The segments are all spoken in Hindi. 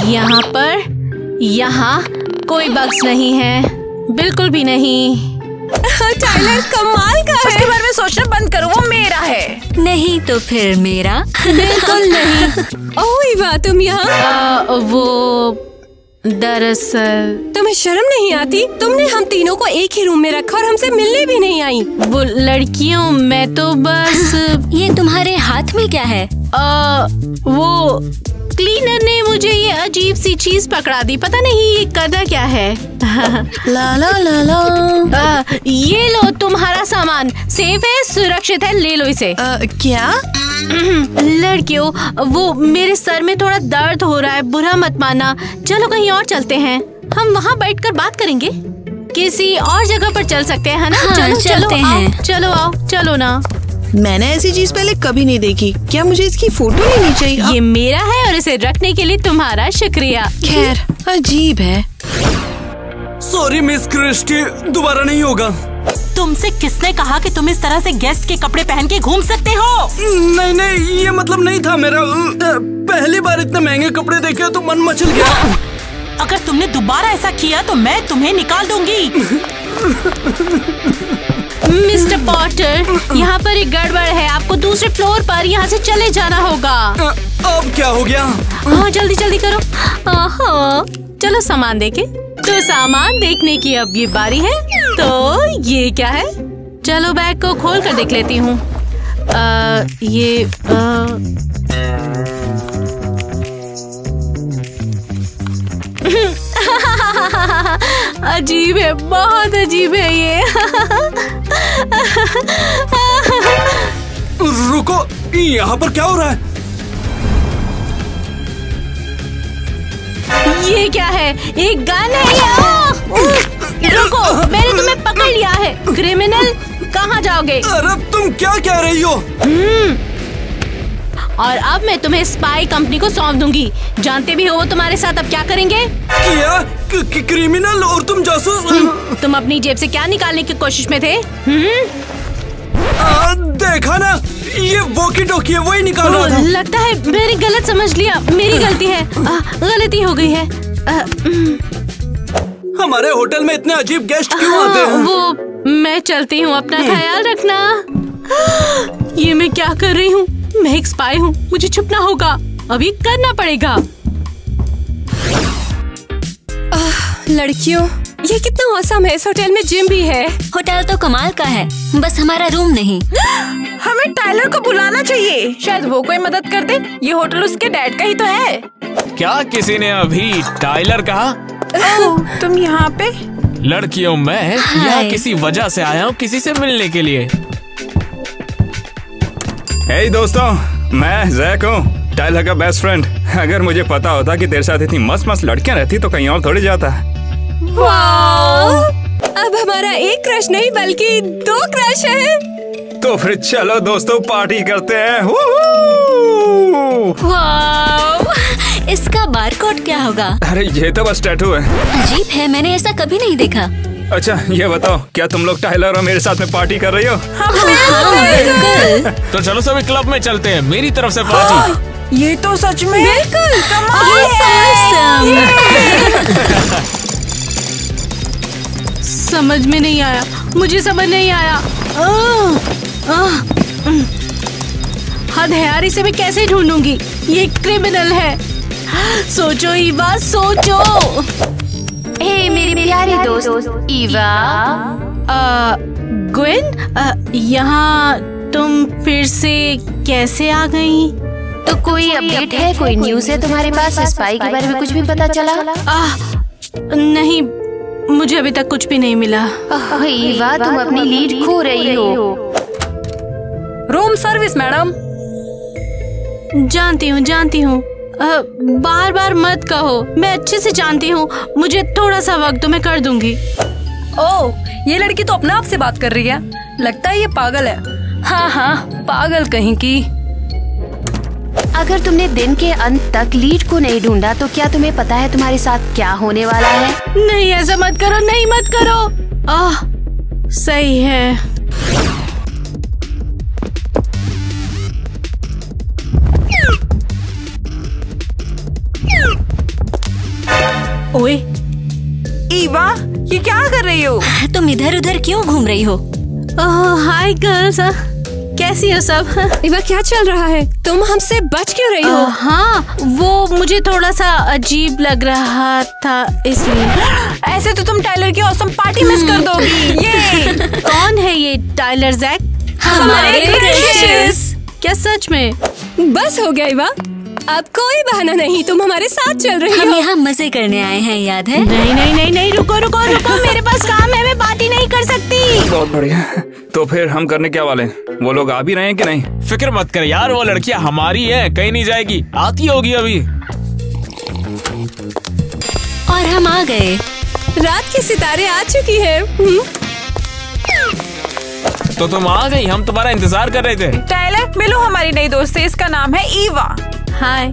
यहाँ पर, यहाँ कोई बग्स नहीं है, बिल्कुल भी नहीं। टाइलर कमाल का है। उसके बारे में सोचना बंद करो, वो मेरा है। नहीं तो फिर मेरा। बिल्कुल नहीं। ओह ईवा, तुम यहाँ? वो दरअसल तुम्हें शर्म नहीं आती? तुमने हम तीनों को एक ही रूम में रखा और हमसे मिलने भी नहीं आई। वो लड़कियों, मैं तो बस ये तुम्हारे हाथ में क्या है? वो क्लीनर ने मुझे ये अजीब सी चीज पकड़ा दी, पता नहीं ये करना क्या है। ला ला ला ला। ये लो तुम्हारा सामान, सेफ है, सुरक्षित है, ले लो इसे। क्या? लड़कियों, वो मेरे सर में थोड़ा दर्द हो रहा है, बुरा मत मानना। चलो कहीं और चलते हैं, हम वहाँ बैठकर बात करेंगे। किसी और जगह पर चल सकते हैं, है ना? हाँ, चलो चलते हैं। चलो आओ, चलो ना। मैंने ऐसी चीज पहले कभी नहीं देखी। क्या मुझे इसकी फोटो लेनी चाहिए? ये मेरा है और इसे रखने के लिए तुम्हारा शुक्रिया। खैर, अजीब है। सॉरी मिस क्रिस्टी, दोबारा नहीं होगा। तुमसे किसने कहा कि तुम इस तरह से गेस्ट के कपड़े पहन के घूम सकते हो? नहीं नहीं, ये मतलब नहीं था मेरा। पहली बार इतने महंगे कपड़े देखे तो मन मचल गया। अगर तुमने दोबारा ऐसा किया तो मैं तुम्हें निकाल दूंगी। मिस्टर पॉटर, यहाँ पर एक गड़बड़ है, आपको दूसरे फ्लोर पर यहाँ से चले जाना होगा। अब क्या हो गया? हाँ जल्दी जल्दी करो। चलो सामान देखे। तो सामान देखने की अब ये बारी है। तो ये क्या है? चलो बैग को खोल कर देख लेती हूँ। ये अजीब है, बहुत अजीब है ये। रुको, यहाँ पर क्या हो रहा है? ये क्या है? एक गन है ये। रुको, मैंने तुम्हें पकड़ लिया है। क्रिमिनल, कहाँ जाओगे? अरे तुम क्या कह रही हो? और अब मैं तुम्हें स्पाई कंपनी को सौंप दूंगी। जानते भी हो वो तुम्हारे साथ अब क्या करेंगे? क्या? क्रिमिनल और तुम जासूस? तुम अपनी जेब से क्या निकालने की कोशिश में थे? देखा ना, ये वॉकी टॉकी है, वही निकाल रहा था। लगता है मैंने गलत समझ लिया, मेरी गलती है। गलती हो गई है। हमारे होटल में इतने अजीब गेस्ट क्यों आते हैं? वो मैं चलती हूँ, अपना ख्याल रखना। ये मैं क्या कर रही हूँ? मैं एक स्पाई हूँ, मुझे छुपना होगा, अभी करना पड़ेगा। लड़कियों, ये कितना औसम है। इस होटल में जिम भी है। होटल तो कमाल का है, बस हमारा रूम नहीं। हमें टाइलर को बुलाना चाहिए, शायद वो कोई मदद कर दे। ये होटल उसके डैड का ही तो है। क्या किसी ने अभी टाइलर कहा? तुम यहाँ पे? लड़कियों, मैं यहाँ किसी वजह से आया हूँ, किसी से मिलने के लिए। हे दोस्तों, मैं जैक हूँ, टाइलर का बेस्ट फ्रेंड। अगर मुझे पता होता कि तेरे साथ इतनी मस्त मस्त लड़कियाँ रहती तो कहीं और थोड़ी जाता। वाह! अब हमारा एक क्रश नहीं बल्कि 2 क्रश है। तो फिर चलो दोस्तों, पार्टी करते हैं। वाव! इसका बारकोड क्या होगा? अरे ये तो बस टैटू है। अजीब है, मैंने ऐसा कभी नहीं देखा। अच्छा ये बताओ, क्या तुम लोग टाइलर और मेरे साथ में पार्टी कर रही हो? बिल्कुल। तो चलो सभी क्लब में चलते हैं, मेरी तरफ से पार्टी। ये तो सच में बिल्कुल समझ में नहीं आया, मुझे समझ नहीं आया। हद है यार, इसे मैं कैसे ढूंढूंगी? ये क्रिमिनल है। सोचो ईवा, सोचो। हे मेरी प्यारी दोस्त ईवा। ग्वेन, यहाँ तुम फिर से कैसे आ गई? तो कोई अपडेट है, कोई न्यूज़ है तुम्हारे पास? स्पाई के बारे में कुछ भी पता चला? नहीं, मुझे अभी तक कुछ भी नहीं मिला। ईवा, तुम अपनी लीड खो रही हो। Room service madam. जानती हूँ। बार बार मत कहो, मैं अच्छे से जानती हूँ। मुझे थोड़ा सा वक्त तो मैं कर दूंगी। ओह, ये लड़की तो अपने आप से बात कर रही है। लगता है ये पागल है। हाँ, पागल कहीं की। अगर तुमने दिन के अंत तक लीड को नहीं ढूंढा तो क्या तुम्हें पता है तुम्हारे साथ क्या होने वाला है? नहीं, ऐसा मत करो, नहीं मत करो। सही है। ये क्या कर रही हो? तुम इधर उधर क्यों घूम रही हो? हाय गर्ल्स, कैसी हो सब? इवा क्या चल रहा है? तुम हमसे बच क्यों रही हो? हाँ, वो मुझे थोड़ा सा अजीब लग रहा था इसलिए। ऐसे तो तुम टाइलर की ऑसम पार्टी मिस कर दोगी। ये कौन है ये टाइलर जैक? हमारे क्रशेस। क्या सच में? बस हो गया इवा, अब कोई बहाना नहीं, तुम हमारे साथ चल रही हम हो। यहाँ मजे करने आए हैं, याद है? नहीं नहीं नहीं नहीं, रुको रुको रुको, मेरे पास काम है, मैं पार्टी नहीं कर सकती। बहुत बढ़िया। तो फिर हम करने क्या वाले? वो लोग आ भी रहे हैं कि नहीं? फिक्र मत कर यार, वो लड़कियां हमारी है, कहीं नहीं जाएगी, आती होगी अभी। और हम आ गए। रात के सितारे आ चुकी है। तो तुम आ गई, हम तुम्हारा इंतजार कर रहे थे। टाइलर, मिलो हमारी नई दोस्त से, इसका नाम है ईवा। हाय।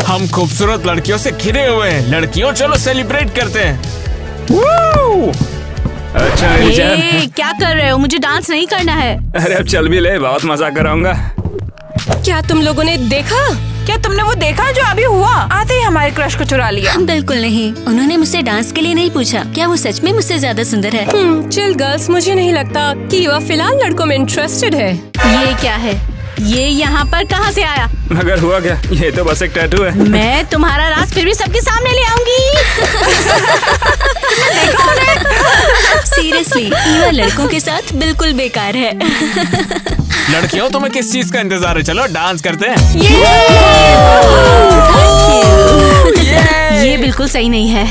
हम खूबसूरत लड़कियों से घिरे हुए हैं। लड़कियों, चलो सेलिब्रेट करते हैं। अच्छा मेरी जान। क्या कर रहे हो? मुझे डांस नहीं करना है। अरे अब चल भी ले, बहुत मजा कराऊंगा। क्या तुम लोगों ने देखा? क्या तुमने वो देखा जो अभी हुआ? आते ही हमारे क्रश को चुरा लिया। बिल्कुल नहीं, उन्होंने मुझसे डांस के लिए नहीं पूछा। क्या वो सच में मुझसे ज्यादा सुंदर है? चिल गर्ल्स, मुझे नहीं लगता कि इवा फिलहाल लड़कों में इंटरेस्टेड है। ये क्या है? ये यहाँ पर कहाँ से आया? मगर हुआ क्या? ये तो बस एक टैटू है। मैं तुम्हारा राज फिर भी सबके सामने ले आऊंगी। सीरियसली, ईवा लड़कों के साथ बिल्कुल बेकार है। लड़कियों, तुम्हें किस चीज का इंतजार है? चलो डांस करते हैं। ये बिल्कुल सही नहीं है।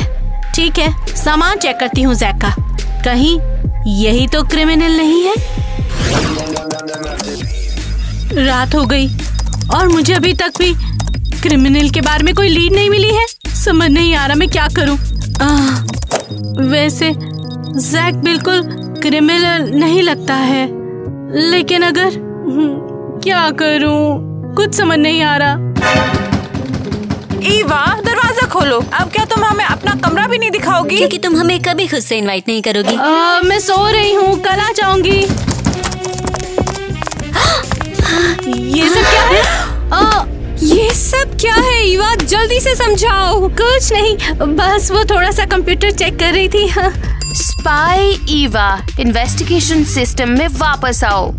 ठीक है, सामान चेक करती हूँ जैक का। कहीं यही तो क्रिमिनल नहीं है? रात हो गई और मुझे अभी तक भी क्रिमिनल के बारे में कोई लीड नहीं मिली है। समझ नहीं आ रहा मैं क्या करूं। वैसे जैक बिल्कुल क्रिमिनल नहीं लगता है, लेकिन अगर क्या करूं, कुछ समझ नहीं आ रहा। ईवा, दरवाजा खोलो। अब क्या तुम हमें अपना कमरा भी नहीं दिखाओगी? क्योंकि तुम हमें कभी खुद से इनवाइट नहीं करोगी। मैं सो रही हूँ, कल आ जाऊंगी। ये सब क्या है? ये सब क्या है ईवा, जल्दी से समझाओ। कुछ नहीं, बस वो थोड़ा सा कंप्यूटर चेक कर रही थी। स्पाई ईवा, इन्वेस्टिगेशन सिस्टम में वापस आओ।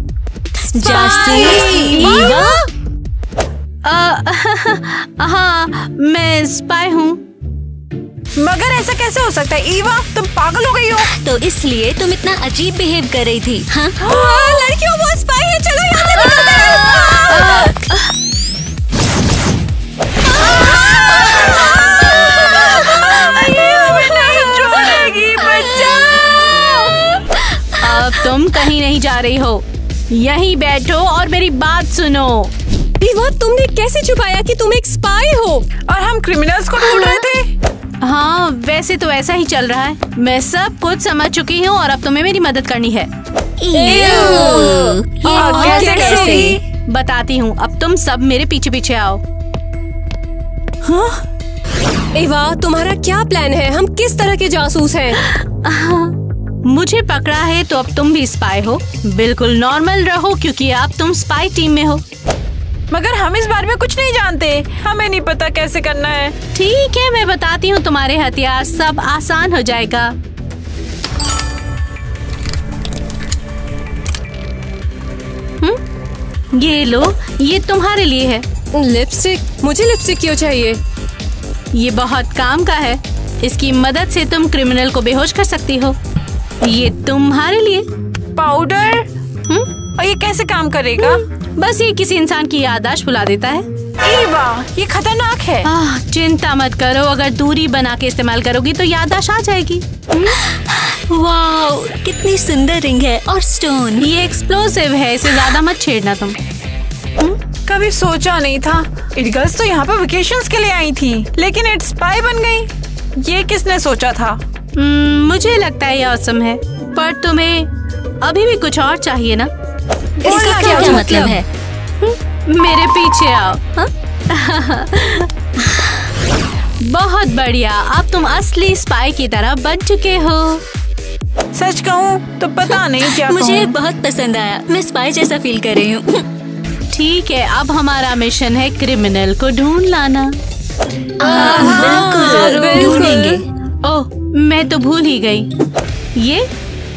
जासूस ईवा? हाँ, मैं स्पाई हूँ। मगर ऐसा कैसे हो सकता है ईवा, तुम पागल हो गई हो? तो इसलिए तुम इतना अजीब बिहेव कर रही थी। हाँ? लड़कियों, वो स्पाई है, चलो यहाँ से निकलते हैं। अब तुम कहीं नहीं जा रही हो, यहीं बैठो और मेरी बात सुनो। ईवा, तुमने कैसे छुपाया कि तुम एक स्पाई हो? और हम क्रिमिनल्स को ढूंढ रहे थे। हाँ, वैसे तो ऐसा ही चल रहा है। मैं सब कुछ समझ चुकी हूँ और अब तुम्हें मेरी मदद करनी है। कैसे? बताती हूँ, अब तुम सब मेरे पीछे पीछे आओ। ईवा, तुम्हारा क्या प्लान है? हम किस तरह के जासूस हैं? मुझे पकड़ा है तो अब तुम भी स्पाई हो। बिल्कुल नॉर्मल रहो क्योंकि अब तुम स्पाई टीम में हो। मगर हम इस बारे में कुछ नहीं जानते, हमें नहीं पता कैसे करना है। ठीक है, मैं बताती हूँ तुम्हारे हथियार, सब आसान हो जाएगा। ये लो, ये तुम्हारे लिए है। लिपस्टिक? मुझे लिपस्टिक क्यों चाहिए? ये बहुत काम का है। इसकी मदद से तुम क्रिमिनल को बेहोश कर सकती हो। ये तुम्हारे लिए। पाउडर? और ये कैसे काम करेगा? बस ये किसी इंसान की याददाश्त भुला देता है। ईवा, ये खतरनाक है। चिंता मत करो, अगर दूरी बना के इस्तेमाल करोगी तो याददाश्त आ जाएगी। वाओ, कितनी सुंदर रिंग है और स्टोन। ये एक्सप्लोसिव है, इसे ज्यादा मत छेड़ना तुम। कभी सोचा नहीं था। इट गर्ल्स तो यहाँ पर वेकेशंस के लिए आई थी, लेकिन इट स्पाई बन गई। ये किसने सोचा था? मुझे लगता है ये औसम है, पर तुम्हें अभी भी कुछ और चाहिए ना? इसका क्या मतलब है? मेरे पीछे आओ। बहुत बढ़िया, अब तुम असली स्पाई की तरह बन चुके हो। सच कहूँ तो पता नहीं क्या मुझे कहूँ। बहुत पसंद आया, मैं स्पाई जैसा फील कर रही हूँ। ठीक है, अब हमारा मिशन है क्रिमिनल को ढूंढ लाना। बिल्कुल ढूंढेंगे। ओह, मैं तो भूल ही गई। ये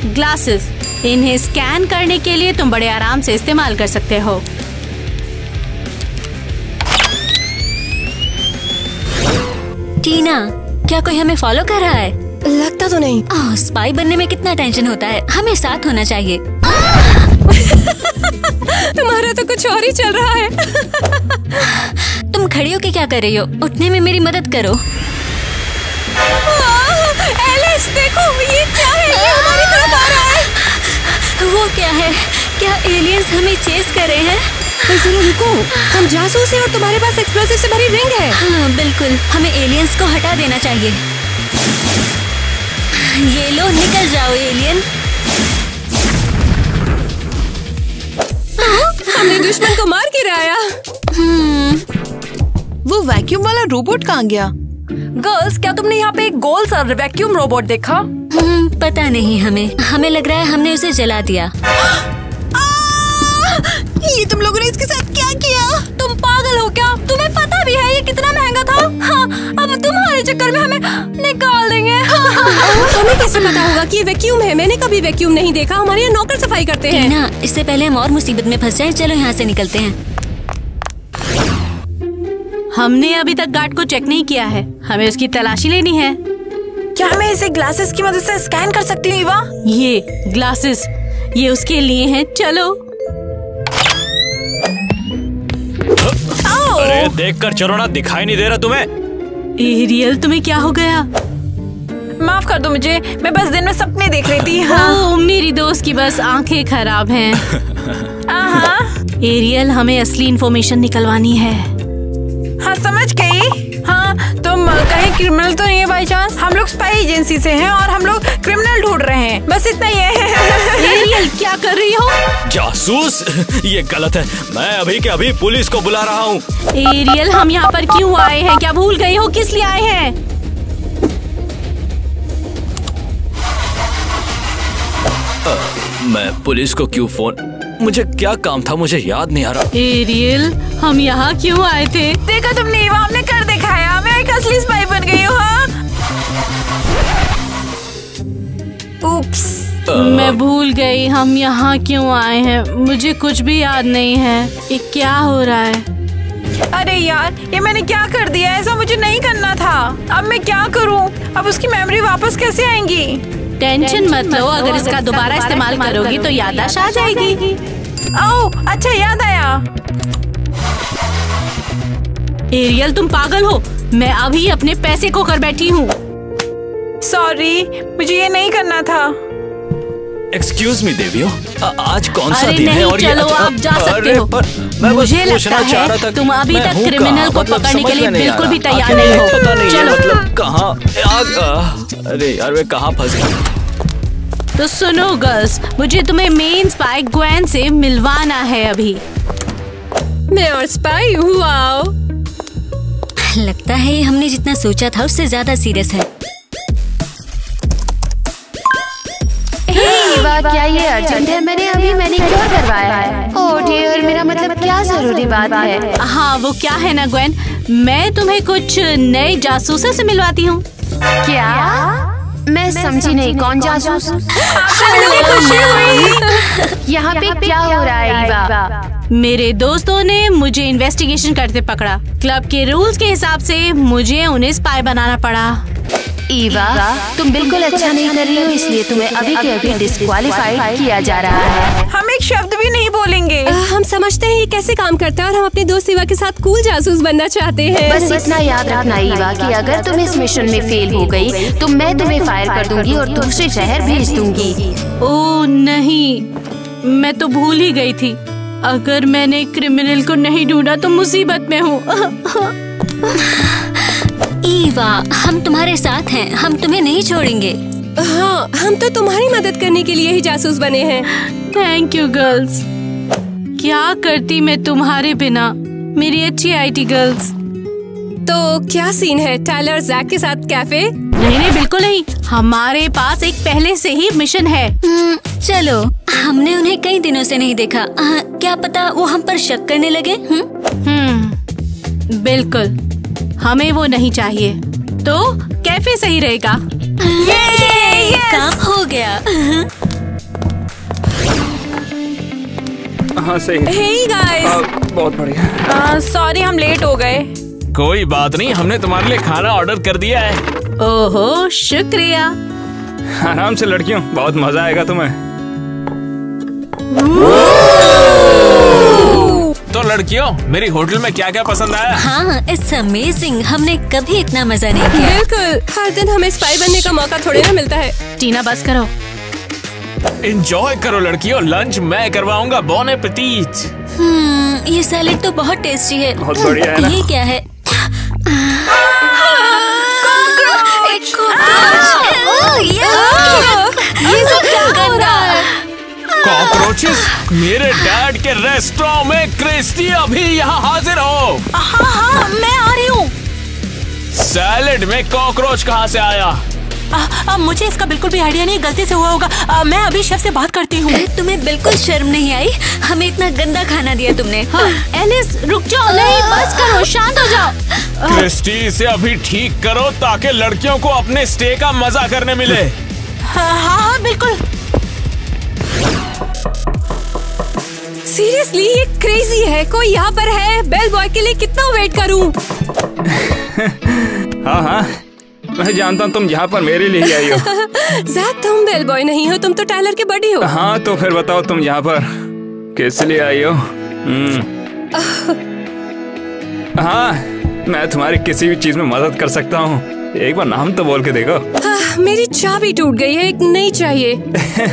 ग्लासेस, इन्हें स्कैन करने के लिए तुम बड़े आराम से इस्तेमाल कर सकते हो। टीना, क्या कोई हमें फॉलो कर रहा है? लगता तो नहीं। स्पाई बनने में कितना टेंशन होता है, हमें साथ होना चाहिए। तुम्हारा तो कुछ और ही चल रहा है। तुम खड़ी होके क्या कर रही हो? उठने में मेरी मदद करो। एलिस, देखो ये क्या है? ये हमारी तरफ आ रहा है। वो क्या है? क्या एलियंस हमें चेस कर रहे हैं? जरा रुको, हम जासूस हैं और तुम्हारे पास एक्सप्लोसिव से भरी रिंग है। हाँ बिल्कुल, हमें एलियंस को हटा देना चाहिए। ये लो, निकल जाओ एलियन। हमने दुश्मन को मार गिराया। वो वैक्यूम वाला रोबोट कहाँ गया? गर्ल्स, क्या तुमने यहाँ पे एक गोल सा वैक्यूम रोबोट देखा? पता नहीं, हमें लग रहा है हमने उसे जला दिया। ये तुम लोगों ने इसके साथ क्या किया? तुम पागल हो क्या? तुम्हें पता भी है ये कितना महंगा था? हाँ, अब तुम्हारे चक्कर में हमें निकाल देंगे। तुम्हें कैसे पता होगा कि ये वैक्यूम है? मैंने कभी वैक्यूम नहीं देखा। हमारे यहाँ नौकर सफाई करते हैं। टीना, इससे पहले हम और मुसीबत में फंस जाएं, चलो यहाँ से निकलते हैं। हमने अभी तक गार्ड को चेक नहीं किया है, हमें उसकी तलाशी लेनी है। क्या मैं इसे ग्लासेस की मदद से स्कैन कर सकती हूँ ईवा? ये ग्लासेस, ये उसके लिए हैं। चलो। अरे देखकर चलो ना, दिखाई नहीं दे रहा तुम्हें? एरियल, तुम्हें क्या हो गया? माफ कर दो मुझे, मैं बस दिन में सपने देख रही थी। हाँ। ओह, मेरी दोस्त की बस आंखें खराब हैं। एरियल, हमें असली इंफॉर्मेशन निकलवानी है। हाँ समझ गई। हाँ, तुम कहीं क्रिमिनल तो नहीं है बाई चांस? हम लोग स्पाई एजेंसी से हैं और हम लोग क्रिमिनल ढूंढ रहे हैं, बस इतना ही है। एरियल, क्या कर रही हो? जासूस, ये गलत है। मैं अभी के अभी पुलिस को बुला रहा हूँ। एरियल, हम यहाँ पर क्यों आए हैं? क्या भूल गई हो किस लिए आए हैं? मैं पुलिस को क्यों फोन? मुझे क्या काम था, मुझे याद नहीं आ रहा। एरियल, हम यहाँ क्यों आए थे? देखा तुमने ईवा, हमने कर दिखाया। मैं एक असली स्पाई बन गई हूँ। हाँ? उप्स। मैं भूल गई हम यहाँ क्यों आए हैं। मुझे कुछ भी याद नहीं है। ये क्या हो रहा है? अरे यार, ये मैंने क्या कर दिया? ऐसा मुझे नहीं करना था। अब मैं क्या करूँ? अब उसकी मेमोरी वापस कैसे आएंगी? टेंशन मत लो, अगर इसका दोबारा इस्तेमाल करोगी तो याददाश्त आ जाएगी। ओह, अच्छा याद आया। एरियल, तुम पागल हो? मैं अभी अपने पैसे खो कर बैठी हूँ। सॉरी, मुझे ये नहीं करना था। एक्सक्यूज मी देवियो, आज कौन सा अरे दिन नहीं, है? और चलो आप जा सकते हो। मुझे लगता है तुम अभी तक क्रिमिनल को पकड़ने के लिए बिल्कुल भी तैयार नहीं हो। पता नहीं चलो। मतलब कहाँ? अरे यार, मैं कहाँ फंस गया? तो सुनो गर्ल्स, मुझे तुम्हें मेन स्पाई ग्वेन से मिलवाना है अभी। मैं और स्पाई हूँ। वाओ, लगता है ये हमने जितना सोचा था उससे ज्यादा सीरियस है। ईवा, क्या ये अर्जेंट है? मैंने अभी मैनिक्योर करवाया है। ओह डियर, मेरा मतलब क्या जरूरी बात है? हाँ, वो क्या है ना ग्वेन, मैं तुम्हें कुछ नए जासूसों से मिलवाती हूँ। क्या? मैं समझी नहीं, कौन जासूस? यहाँ पे क्या हो रहा है ईवा? मेरे दोस्तों ने मुझे इन्वेस्टिगेशन करते पकड़ा। क्लब के रूल्स के हिसाब से मुझे उन्हें स्पाई बनाना पड़ा। ईवा, तुम बिल्कुल अच्छा नहीं कर रही हो, इसलिए तुम्हें अभी के अभी डिस्क्वालीफाइड किया जा रहा है। हम एक शब्द भी नहीं बोलेंगे। हम समझते हैं ये कैसे काम करता है और हम अपने दोस्त ईवा के साथ कूल जासूस बनना चाहते हैं। बस इतना याद रखना ईवा कि अगर तुम इस मिशन में फेल हो गई तो मैं तुम्हें फायर कर दूंगी और दूसरे शहर भेज दूंगी। ओह नहीं, मैं तो भूल ही गई थी। अगर मैंने क्रिमिनल को नहीं ढूंढा तो मुसीबत में हूँ। ईवा, हम तुम्हारे साथ हैं, हम तुम्हें नहीं छोड़ेंगे। हाँ, हम तो तुम्हारी मदद करने के लिए ही जासूस बने हैं। Thank you girls. क्या करती मैं तुम्हारे बिना, मेरी अच्छी आईटी गर्ल्स। तो क्या सीन है? टायलर जैक के साथ कैफे? नहीं, बिल्कुल नहीं। हमारे पास एक पहले से ही मिशन है। चलो, हमने उन्हें कई दिनों से नहीं देखा। क्या पता वो हम पर शक करने लगे। बिल्कुल, हमें वो नहीं चाहिए। तो कैफे सही रहेगा। काम हो गया। हाँ सही। हे गाइस, बहुत बढ़िया। सॉरी हम लेट हो गए। कोई बात नहीं, हमने तुम्हारे लिए खाना ऑर्डर कर दिया है। ओहो शुक्रिया। आराम से लड़कियों, बहुत मजा आएगा तुम्हें। तो लड़कियों, मेरी होटल में क्या क्या पसंद आया? हाँ, इट्स अमेजिंग। हमने कभी इतना मजा नहीं किया। बिल्कुल, हर दिन हमें स्पाई बनने का मौका थोड़े ना मिलता है। टीना बस करो। एंजॉय करो लड़कियों, लंच मैं करवाऊंगा। बॉन एपेटीट। ये सैलेड तो बहुत टेस्टी है। बहुत बढ़िया है ना? ये क्या है? ये सब क्या हो रहा है? कॉकरोचेस? मेरे डैड के रेस्टोरेंट में। क्रिस्टी अभी यहाँ हाजिर हो। हाँ मैं आ रही हूँ। सैलेड में कॉकरोच कहाँ से आया? मुझे इसका बिल्कुल भी आइडिया नहीं, गलती से हुआ होगा। मैं अभी शेफ से बात करती हूँ। तुम्हें बिल्कुल शर्म नहीं आई? हमें इतना गंदा खाना दिया तुमने। हाँ, एलिस रुक जाओ। नहीं बस करो, शांत हो जाओ। क्रिस्टी इसे अभी ठीक करो ताकि लड़कियों को अपने स्टे का मजा करने मिले। हाँ बिल्कुल। सीरियसली ये क्रेजी है। कोई यहाँ पर है? बेल बॉय के लिए कितना वेट करूँ? हाँ, मैं जानता हूँ तुम यहाँ पर मेरे लिए ही आई हो। ज़ैक, तुम बेल बॉय नहीं हो, तुम तो टाइलर के बड़ी हो। हाँ, तो फिर बताओ तुम यहाँ पर किस लिए आई हो? हाँ, मैं तुम्हारी किसी भी चीज में मदद कर सकता हूँ। एक बार नाम तो बोल के देखो। मेरी चाबी टूट गई है, एक नई चाहिए।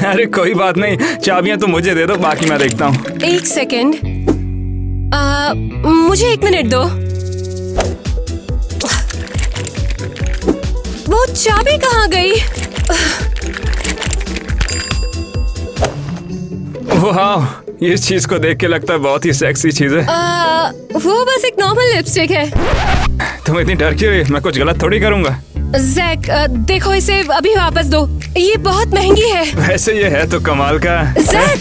अरे कोई बात नहीं, चाबियां तो मुझे दे दो, बाकी मैं देखता हूँ। एक सेकेंड, मुझे 1 मिनट दो। वो चाबी कहाँ गई? वाह, इस चीज को देख के लगता है बहुत ही सेक्सी चीज है। वो बस एक नॉर्मल लिपस्टिक है। तुम इतनी डर क्यों रही? मैं कुछ गलत थोड़ी करूँगा। जैक, देखो इसे अभी वापस दो, ये बहुत महंगी है। वैसे ये है तो कमाल का। जैक!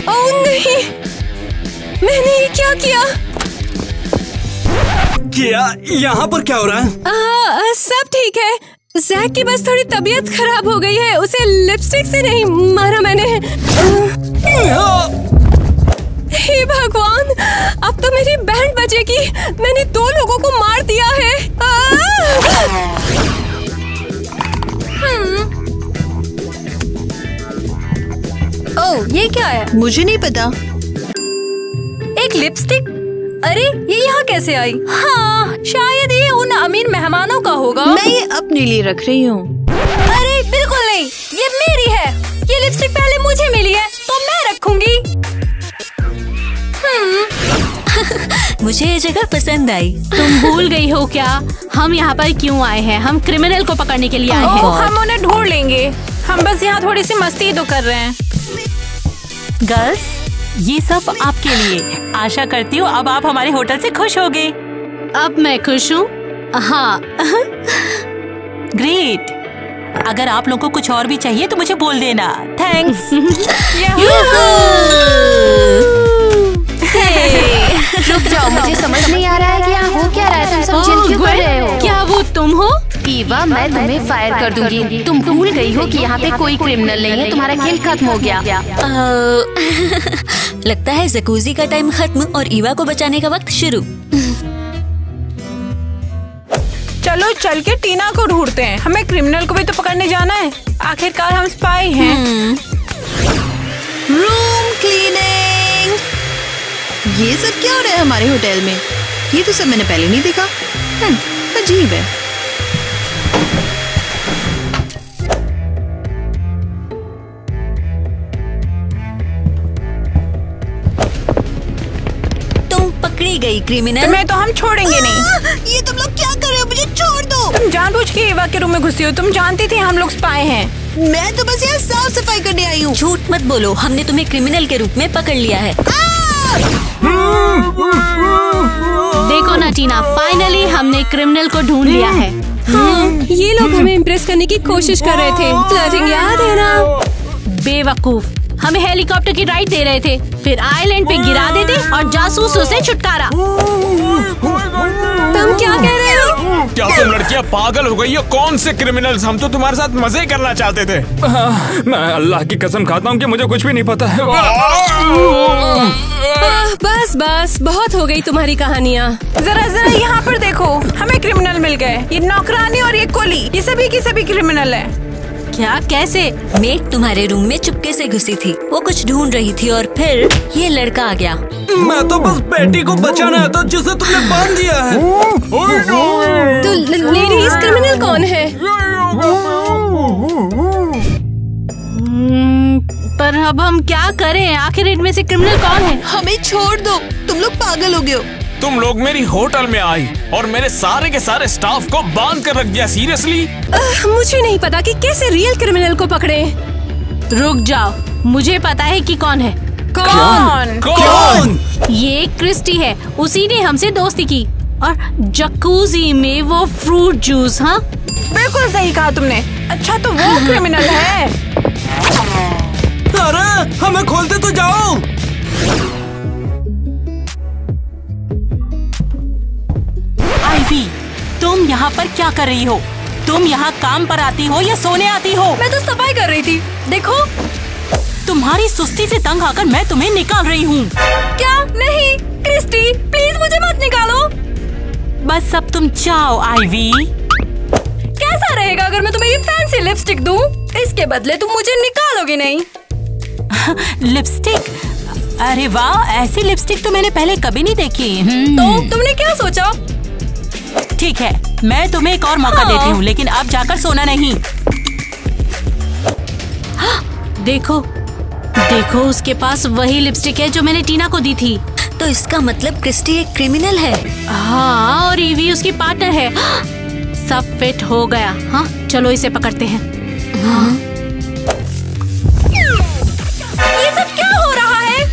ओह नहीं, मैंने ये क्या किया? यहाँ पर क्या हो रहा है? सब ठीक है। जैक की बस थोड़ी तबीयत खराब हो गई है। उसे लिपस्टिक से नहीं मारा मैंने। हे भगवान, अब तो मेरी बैंड बजेगी। मैंने 2 लोगों को मार दिया है। ओह ये क्या है? मुझे नहीं पता। एक लिपस्टिक? अरे ये यहाँ कैसे आई? हाँ शायद ये उन अमीर मेहमानों का होगा। मैं ये अपने लिए रख रही हूँ। अरे बिल्कुल नहीं, ये मेरी है। ये लिपस्टिक पहले मुझे मिली है तो मैं रखूंगी। मुझे ये जगह पसंद आई। तुम भूल गई हो क्या हम यहाँ पर क्यों आए हैं? हम क्रिमिनल को पकड़ने के लिए आए हैं। हम उन्हें ढूंढ लेंगे। हम बस यहाँ थोड़ी सी मस्ती तो कर रहे हैं। गर्ल्स, ये सब आपके लिए। आशा करती हूँ अब आप हमारे होटल से खुश होगे। अब मैं खुश हूँ। हाँ। ग्रेट। अगर आप लोगों को कुछ और भी चाहिए तो मुझे बोल देना। थैंक्स। रुक जाओ, मुझे समझ नहीं आ रहा है कि यहाँ हो क्या रहा है। तुम सब चिल क्यों कर रहे हो? क्या वो तुम हो? ईवा, मैं तुम्हें फायर कर दूंगी। तुम भूल गई हो कि यहाँ पे कोई क्रिमिनल नहीं है। तुम्हारा खेल खत्म हो गया। लगता है जकूजी का टाइम खत्म और ईवा को बचाने का वक्त शुरू। चलो चल के टीना को ढूंढते हैं। हमें क्रिमिनल को भी तो पकड़ने जाना है। आखिरकार हम स्पाई हैं। Room cleaning. ये सब क्या हो रहा है हमारे होटल में? ये तो सब मैंने पहले नहीं देखा। अजीब है। तुम पकड़ी गई क्रिमिनल। तुम्हें तो हम छोड़ेंगे नहीं। ये तुम लोग क्या कर रहे हो? मुझे छोड़ दो। तुम जानबूझ के ईवा के रूम में घुसी हो। तुम जानती थी हम लोग स्पाई हैं। मैं तो बस यहाँ साफ सफाई करने आई हूँ। झूठ मत बोलो, हमने तुम्हें क्रिमिनल के रूप में पकड़ लिया है। देखो ना टीना, फाइनली हमने क्रिमिनल को ढूंढ लिया है। हाँ, ये लोग हमें इम्प्रेस करने की कोशिश कर रहे थे। फ्लर्टिंग याद है ना? बेवकूफ, हमें हेलीकॉप्टर की राइड दे रहे थे, फिर आइलैंड पे गिरा देते और जासूसों से छुटकारा। तुम क्या कह रहे हो? क्या तुम लड़कियां पागल हो गई हो? कौन से क्रिमिनल्स? हम तो तुम्हारे साथ मजे करना चाहते थे। मैं अल्लाह की कसम खाता हूँ कि मुझे कुछ भी नहीं पता है। बस बस बहुत हो गई तुम्हारी कहानियाँ। जरा जरा यहाँ पर देखो, हमें क्रिमिनल मिल गए। ये नौकरानी और ये कोली, ये सभी की सभी क्रिमिनल है। क्या? कैसे? मेट तुम्हारे रूम में चुपके से घुसी थी, वो कुछ ढूंढ रही थी और फिर ये लड़का आ गया। मैं तो बस बेटी को बचाना था जिसे तुमने बांध दिया है। तो लेडीज क्रिमिनल कौन है? पर अब हम क्या करें? आखिर इनमें से क्रिमिनल कौन है? हमें छोड़ दो, तुम लोग पागल हो गए हो। तुम लोग मेरी होटल में आई और मेरे सारे के सारे स्टाफ को बांध कर रख दिया। सीरियसली? मुझे नहीं पता कि कैसे रियल क्रिमिनल को पकड़े। रुक जाओ, मुझे पता है कि कौन है। कौन? ये क्रिस्टी है, उसी ने हमसे दोस्ती की और जकूजी में वो फ्रूट जूस। हाँ बिल्कुल सही कहा तुमने। अच्छा तो वो क्रिमिनल है। अरे हमें खोलते तो जाओ। आइवी, तुम यहाँ पर क्या कर रही हो? तुम यहाँ काम पर आती हो या सोने आती हो? मैं तो सफाई कर रही थी। देखो, तुम्हारी सुस्ती से तंग आकर मैं तुम्हें निकाल रही हूँ। क्या? नहीं क्रिस्टी, प्लीज मुझे मत निकालो। बस अब तुम जाओ आइवी। कैसा रहेगा अगर मैं तुम्हें ये फैंसी लिपस्टिक दूं? इसके बदले तुम मुझे निकालोगी नहीं। लिपस्टिक? अरे वाह, ऐसी लिपस्टिक तो मैंने पहले कभी नहीं देखी। तो तुमने क्या सोचा? ठीक है, मैं तुम्हें एक और मौका देती हूँ, लेकिन अब जाकर सोना नहीं। देखो देखो, उसके पास वही लिपस्टिक है जो मैंने टीना को दी थी। तो इसका मतलब क्रिस्टी एक क्रिमिनल है। हाँ, और ईवी उसकी पार्टनर है। सब फिट हो गया। हाँ चलो इसे पकड़ते हैं। ये सब क्या हो रहा है?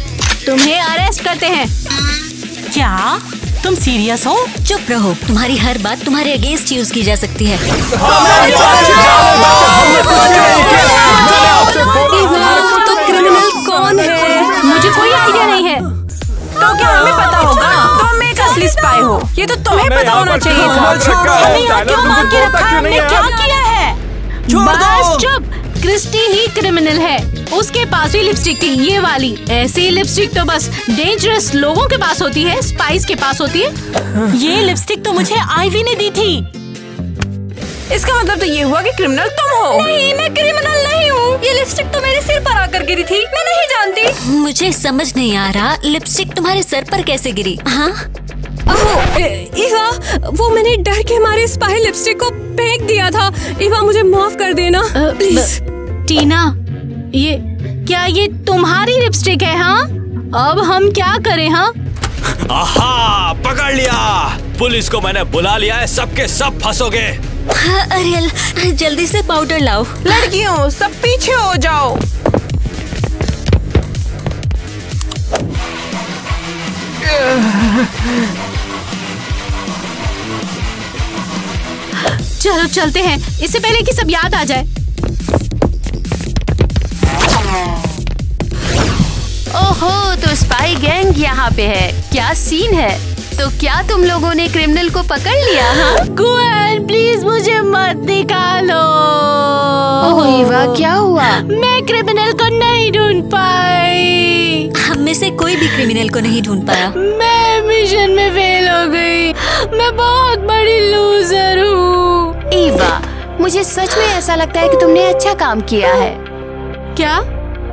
तुम्हें अरेस्ट करते हैं। क्या तुम सीरियस हो? चुप रहो, तुम्हारी हर बात तुम्हारे अगेंस्ट यूज की जा सकती है। तो क्रिमिनल कौन है? मुझे कोई आइडिया नहीं है। तो क्या हमें पता होगा? तुम एक असली स्पाई हो, ये तो तुम्हें पता होना चाहिए था। हमें यहाँ क्यों बांध के रखा? हमने क्या किया है? बस चुप। क्रिस्टी ही क्रिमिनल है। उसके पास भी लिपस्टिक थी, ये वाली। ऐसी लिपस्टिक तो बस डेंजरस लोगों के पास होती है, स्पाइस के पास होती है। ये लिपस्टिक तो मुझे आइवी ने दी थी। इसका मतलब तो ये हुआ कि क्रिमिनल तुम हो। नहीं, मैं क्रिमिनल नहीं हूँ। ये लिपस्टिक तो मेरे सिर पर आकर गिरी थी, मैं नहीं जानती। मुझे समझ नहीं आ रहा, लिपस्टिक तुम्हारे सर पर कैसे गिरी? हाँ ईवा, वो मैंने डर के मारे स्पाई लिपस्टिक को फेंक दिया था। ईवा मुझे माफ कर देना प्लीज। टीना, ये तुम्हारी लिपस्टिक है? हाँ, अब हम क्या करें? हाँ आहा, पकड़ लिया। पुलिस को मैंने बुला लिया है, सबके सब फंसोगे। हाँ, अरियल जल्दी से पाउडर लाओ। लड़कियों सब पीछे हो जाओ। चलो चलते हैं, इससे पहले कि सब याद आ जाए। ओहो, तो स्पाई गैंग यहाँ पे है। क्या सीन है? तो क्या तुम लोगों ने क्रिमिनल को पकड़ लिया? हाँ गुएन, प्लीज मुझे मत निकालो। ओह ईवा, क्या हुआ? मैं क्रिमिनल को नहीं ढूंढ पाई। हम में से कोई भी क्रिमिनल को नहीं ढूंढ पाया। मैं मिशन में फेल हो गई। मैं बहुत बड़ी लूजर हूँ। ईवा, मुझे सच में ऐसा लगता है कि तुमने अच्छा काम किया है। क्या?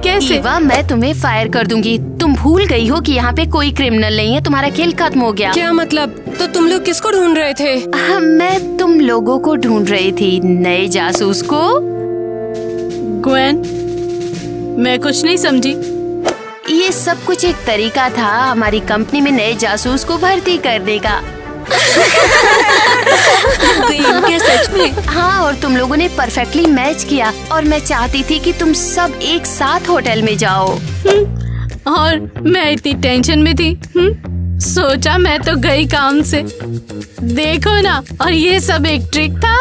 कैसे? ईवा, मैं तुम्हें फायर कर दूंगी। तुम भूल गई हो कि यहाँ पे कोई क्रिमिनल नहीं है। तुम्हारा खेल खत्म हो गया। क्या मतलब? तो तुम लोग किसको ढूंढ रहे थे? मैं तुम लोगों को ढूंढ रही थी, नए जासूस को। गुएन, मैं कुछ नहीं समझी। ये सब कुछ एक तरीका था हमारी कंपनी में नए जासूस को भर्ती करने का। क्या सच में? हाँ, और तुम लोगों ने परफेक्टली मैच किया और मैं चाहती थी कि तुम सब एक साथ होटल में जाओ। और मैं इतनी टेंशन में थी। सोचा मैं तो गई काम से। देखो ना, और ये सब एक ट्रिक था।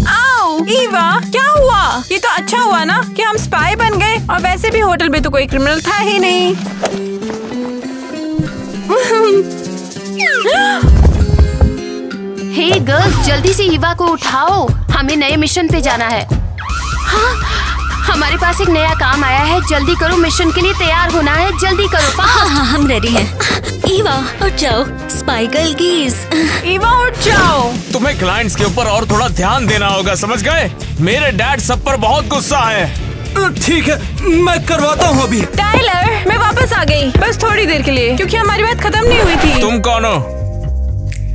आओ, ईवा, क्या हुआ? ये तो अच्छा हुआ ना कि हम स्पाई बन गए, और वैसे भी होटल में तो कोई क्रिमिनल था ही नहीं। गर्ल्स जल्दी से ईवा को उठाओ, हमें नए मिशन पे जाना है। हाँ, हमारे पास एक नया काम आया है, जल्दी करो, मिशन के लिए तैयार होना है, जल्दी करो। हाँ, हम रेडी हैं। ईवा उठ जाओ, स्पाई गर्ल कीज। ईवा उठ जाओ। तुम्हें क्लाइंट्स के ऊपर और थोड़ा ध्यान देना होगा, समझ गए? मेरे डैड सब पर बहुत गुस्सा है। ठीक है, मैं करवाता हूँ अभी। टाइलर, मैं वापस आ गई, बस थोड़ी देर के लिए, क्योंकि हमारी बात खत्म नहीं हुई थी। तुम कौन हो?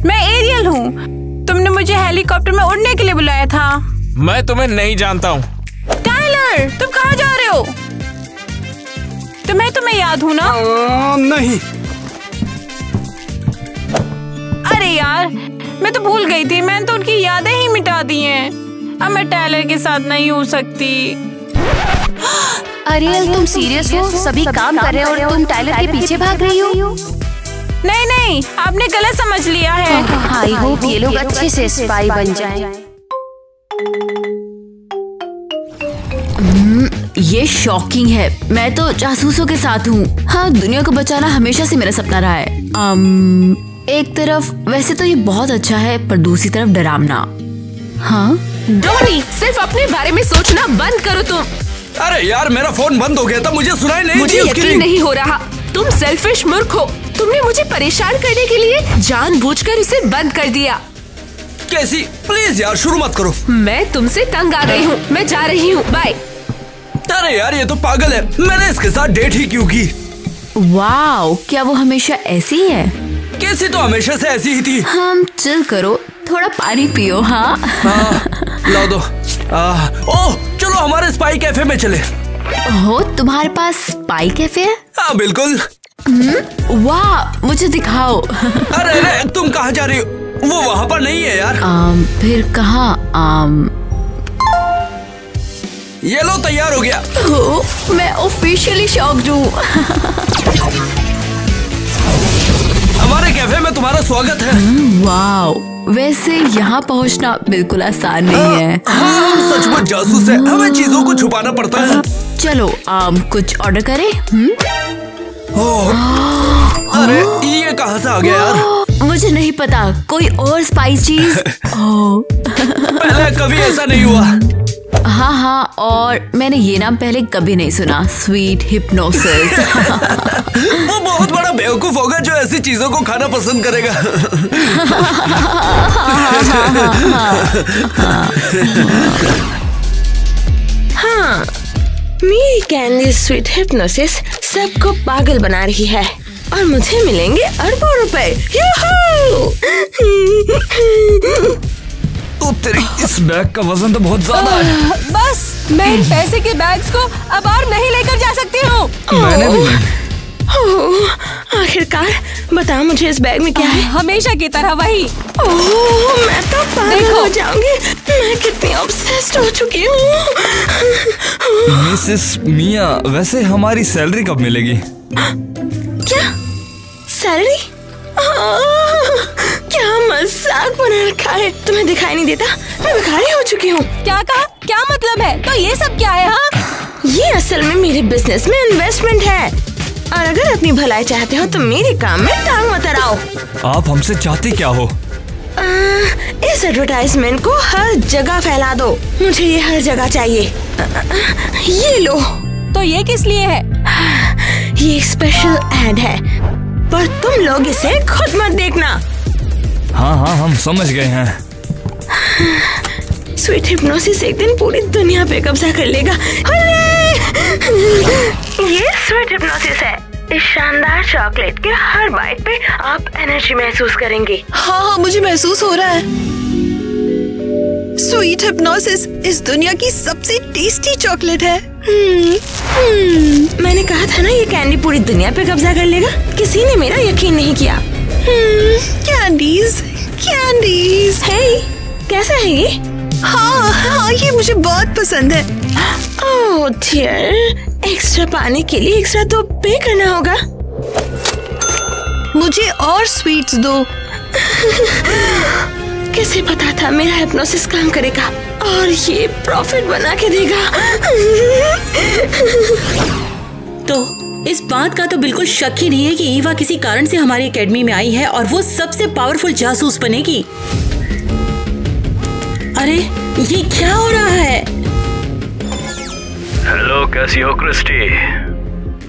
मैं एरियल हूँ। तुमने मुझे हेलीकॉप्टर में उड़ने के लिए बुलाया था। मैं तुम्हें नहीं जानता हूँ। टाइलर, तुम कहाँ जा रहे हो? तुम्हें याद हूँ ना? नहीं। अरे यार, मैं तो भूल गई थी, मैंने तो उनकी यादें ही मिटा दी हैं। अब मैं टाइलर के साथ नहीं हो सकती। अरियल, तुम सीरियस हो? सभी काम कर रहे हो और तुम टाइलर के पीछे भाग रही हो? नहीं, आपने गलत समझ लिया है। आई होप ये लोग अच्छे से स्पाई बन जाएं। ये शॉकिंग है। मैं तो जासूसों के साथ हूँ। हाँ, दुनिया को बचाना हमेशा से मेरा सपना रहा है। एक तरफ वैसे तो ये बहुत अच्छा है, पर दूसरी तरफ डरावना। हाँ डॉनी, सिर्फ अपने बारे में सोचना बंद करो तुम। अरे यार, मेरा फोन बंद हो गया था, मुझे सुनाई नहीं मुझे यकीन नहीं हो रहा। तुम सेल्फिश मूर्ख हो। तुमने मुझे परेशान करने के लिए जानबूझकर इसे बंद कर दिया। कैसी? प्लीज यार, शुरू मत करो। मैं तुमसे तंग आ गई हूँ, मैं जा रही हूँ, बाय। अरे यार, ये तो पागल है। मैंने इसके साथ डेट ही क्यों की? वाओ, क्या वो हमेशा ऐसी ही है? कैसी तो हमेशा से ऐसी ही थी। हम चिल करो, थोड़ा पानी पियो। हाँ, ला दो। ओह, चलो हमारे स्पाई कैफे में चले। हो, तुम्हारे पास स्पाई कैफे है? हाँ बिल्कुल। वाह, मुझे दिखाओ। अरे, तुम कहाँ जा रही हो? वो वहाँ पर नहीं है यार। फिर कहाँ? ये लो, तैयार हो गया। मैं ऑफिशियली शॉक्ड हूँ। हमारे कैफे में तुम्हारा स्वागत है। वाओ, वैसे यहाँ पहुँचना बिल्कुल आसान नहीं है। हाँ, हम सचमुच जासूस हैं, हमें चीजों को छुपाना पड़ता है। चलो, कुछ ऑर्डर करें? अरे, ये कहाँ से आ गया यार? मुझे नहीं पता, कोई और स्पाइस चीज। पहले कभी ऐसा नहीं हुआ। हाँ, और मैंने ये नाम पहले कभी नहीं सुना, स्वीट हिप्नोसिस। वो बहुत बड़ा बेवकूफ होगा जो ऐसी चीजों को खाना पसंद करेगा। हाँ, मेरी कैंडी स्वीट हिप्नोसिस सबको पागल बना रही है और मुझे मिलेंगे अरबों रुपए। तो तेरी इस बैग का वजन तो बहुत ज्यादा है। बस, मैं इन पैसे के बैग्स को अब और नहीं लेकर जा सकती हूँ। मैंने भी नहीं। आखिरकार बता मुझे इस बैग में क्या है? हमेशा की तरह वही। मैं तो पागल हो जाऊंगी। मैं कितनी ऑब्सेस्ड हो चुकी हूँ। मिसेस मिया, वैसे हमारी सैलरी कब मिलेगी? क्या सैलरी? क्या मजाक बना रखा है? तुम्हें दिखाई नहीं देता? मैं भिखारी हो चुकी हूँ। क्या कहा? क्या मतलब है? तो ये सब क्या है? हाँ, ये असल में मेरे बिजनेस में इन्वेस्टमेंट है और अगर अपनी भलाई चाहते हो तो मेरे काम में टांग मत अड़ाओ। आप हमसे चाहती क्या हो? इस एडवर्टाइजमेंट को हर जगह फैला दो। मुझे ये हर जगह चाहिए। ये लो। तो ये किस लिए है? ये एक स्पेशल एड है, पर तुम लोग इसे खुद मत देखना। हाँ, हम समझ गए हैं। स्वीट हिप्नोसिस एक दिन पूरी दुनिया पे कब्जा कर लेगा। ये स्वीट हिप्नोसिस है। इस शानदार चॉकलेट के हर बाइट पे आप एनर्जी महसूस करेंगे। हाँ, मुझे महसूस हो रहा है। स्वीट हिप्नोसिस इस दुनिया की सबसे टेस्टी चॉकलेट है। मैंने कहा था ना ये कैंडी पूरी दुनिया पे कब्जा कर लेगा। किसी ने मेरा यकीन नहीं किया। Candies, candies. हे, कैसा है ये? हाँ, ये मुझे बहुत पसंद है। ओह डियर, एक्स्ट्रा पाने के लिए एक्स्ट्रा तो पे करना होगा। मुझे और स्वीट्स दो। कैसे पता था मेरा हिप्नोसिस काम करेगा और ये प्रॉफिट बना के देगा। तो इस बात का तो बिल्कुल शक ही नहीं है कि ईवा किसी कारण से हमारी एकेडमी में आई है और वो सबसे पावरफुल जासूस बनेगी। अरे ये क्या हो रहा है? हेलो, कैसी हो क्रिस्टी?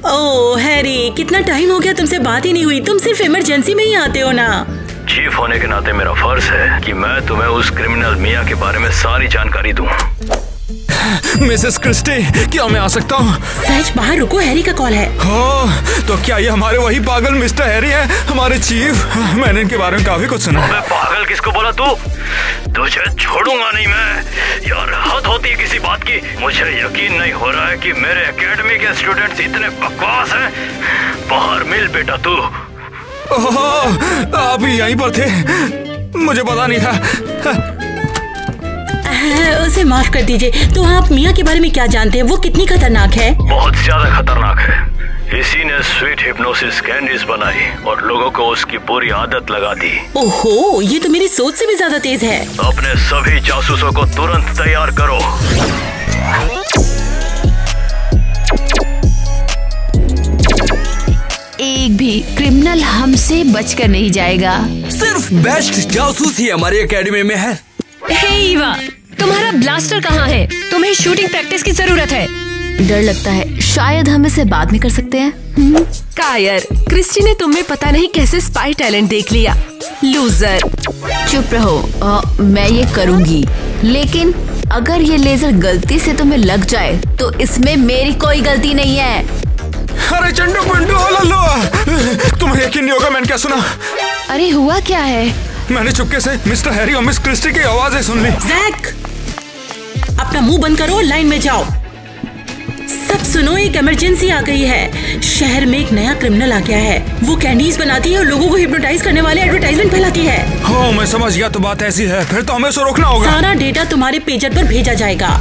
ओह हैरी, कितना टाइम हो गया तुमसे बात ही नहीं हुई। तुम सिर्फ इमरजेंसी में ही आते हो ना। चीफ होने के नाते मेरा फर्ज है कि मैं तुम्हें उस क्रिमिनल मिया के बारे में सारी जानकारी दूं। मिसेस क्रिस्टी, क्या मैं आ सकता हूँ? सच, बाहर रुको, हैरी का कॉल है। तो क्या ये हमारे वही पागल मिस्टर हैरी है, हमारे चीफ? मैंने इनके बारे में काफी कुछ सुना। मैं पागल किसको बोला तू? तुझे छोड़ूंगा नहीं मैं। यार हद होती है किसी बात की। मुझे यकीन नहीं हो रहा है कि मेरे एकेडमी के स्टूडेंट्स इतने बकवास हैं। बाहर मिल बेटा तू। आप यहीं पर थे, मुझे पता नहीं था। उसे माफ कर दीजिए। तो आप मिया के बारे में क्या जानते हैं? वो कितनी खतरनाक है? बहुत ज्यादा खतरनाक है। इसी ने स्वीट हिप्नोसिस कैंडीज बनाई और लोगों को उसकी पूरी आदत लगा दी। ओहो, ये तो मेरी सोच से भी ज्यादा तेज है। अपने सभी जासूसों को तुरंत तैयार करो। एक भी क्रिमिनल हमसे बचकर नहीं जाएगा। सिर्फ बेस्ट जासूस ही हमारी एकेडमी में है। हे ईवा, तुम्हारा ब्लास्टर कहाँ है? तुम्हें शूटिंग प्रैक्टिस की जरूरत है। डर लगता है, शायद हम इसे बाद में कर सकते हैं। कायर, क्रिस्टी ने तुम्हें पता नहीं कैसे स्पाई टैलेंट देख लिया। लूजर। चुप रहो, मैं ये करूँगी। लेकिन अगर ये लेजर गलती से तुम्हें लग जाए तो इसमें मेरी कोई गलती नहीं है। अरे चंडू पंडू, तुम्हें यकीन नहीं होगा मैंने क्या सुना। अरे हुआ क्या है? मैंने चुपके से मिस्टर हैरी और मिस क्रिस्टी की आवाजें सुन ली। जैक, अपना मुंह बंद करो, लाइन में जाओ। सब सुनो, एक इमरजेंसी आ गई है। शहर में एक नया क्रिमिनल आ गया है। वो कैंडीज बनाती है और लोगों को हिप्नोटाइज करने वाले एडवर्टाइजमेंट फैलाती है। हाँ, मैं समझ गया। तो बात ऐसी है, फिर तो हमें उसे रोकना होगा। सारा डेटा तुम्हारे पेजर पर भेजा जाएगा।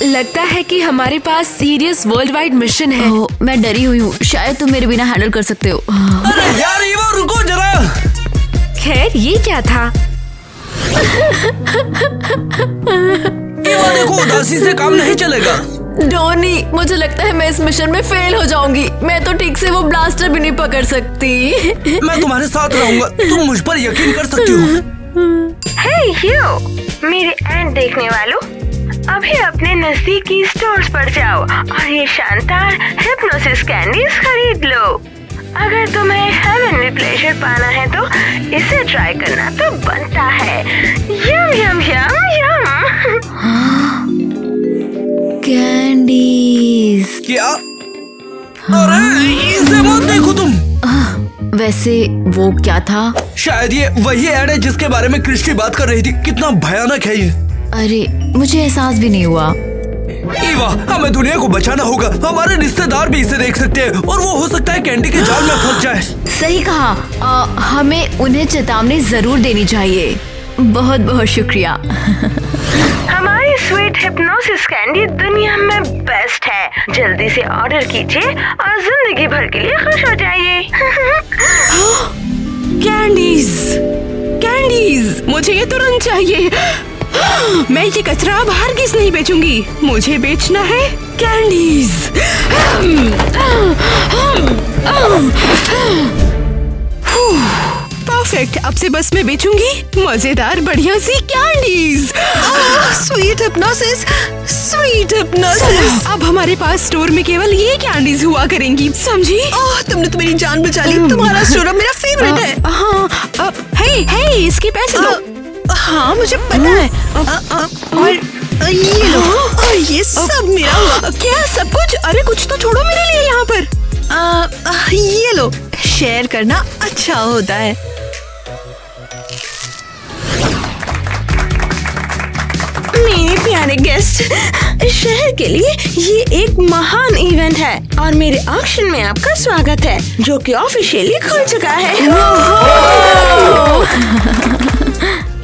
लगता है कि हमारे पास सीरियस वर्ल्ड वाइड मिशन है। मैं डरी हुई हूँ, शायद तुम मेरे बिना हैंडल कर सकते हो। अरे यार ईवा, रुको जरा। खैर, ये क्या था? ईवा देखो, उदासी से काम नहीं चलेगा। डोनी, मुझे लगता है मैं इस मिशन में फेल हो जाऊंगी। मैं तो ठीक से वो ब्लास्टर भी नहीं पकड़ सकती। मैं तुम्हारे साथ रहूंगा, तुम मुझ पर यकीन कर सकती हो। हे यू, मेरे एंड देखने वालों, अभी अपने नजदीकी स्टोर्स पर जाओ और ये शानदार हिप्नोसिस कैंडीज खरीद लो। अगर तुम्हें हेवनली प्लेजर पाना है तो इसे ट्राई करना तो बनता है। यम यम यम यम। कैंडीज। क्या? अरे इसे मत देखो तुम। वैसे वो क्या था? शायद ये वही ऐड है जिसके बारे में क्रिस्टी बात कर रही थी। कितना भयानक है ये। अरे मुझे एहसास भी नहीं हुआ। ईवा, हमें दुनिया को बचाना होगा। हमारे रिश्तेदार भी इसे देख सकते हैं और वो हो सकता है कैंडी के जाल में फंस जाए। सही कहा। हमें उन्हें चेतावनी जरूर देनी चाहिए। बहुत बहुत शुक्रिया। हमारी स्वीट हिप्नोसिस कैंडी दुनिया में बेस्ट है। जल्दी से ऑर्डर कीजिए और जिंदगी भर के लिए खुश हो जाइए। कैंडीज, कैंडीज, मुझे ये तुरंत चाहिए। मैं ये कचरा अब हरगिज़ नहीं बेचूंगी। मुझे बेचना है कैंडीज। परफेक्ट, अब से बस मैं बेचूंगी मजेदार बढ़िया सी candies. Sweet hypnosis, sweet hypnosis. अब हमारे पास स्टोर में केवल ये कैंडीज हुआ करेंगी, समझी? तुमने तो मेरी जान बचा ली। तुम्हारा स्टोर मेरा फेवरेट है। हाँ, हे, इसके पैसे दो। हाँ, मुझे पता है। और ये लो, ये सब मेरा हुआ। क्या सब कुछ? अरे कुछ तो छोड़ो मेरे लिए यहाँ पर। ये लो, शेयर करना अच्छा होता है। मेरे प्यारे गेस्ट, शहर के लिए ये एक महान इवेंट है और मेरे ऑक्शन में आपका स्वागत है, जो कि ऑफिशियली खुल चुका है।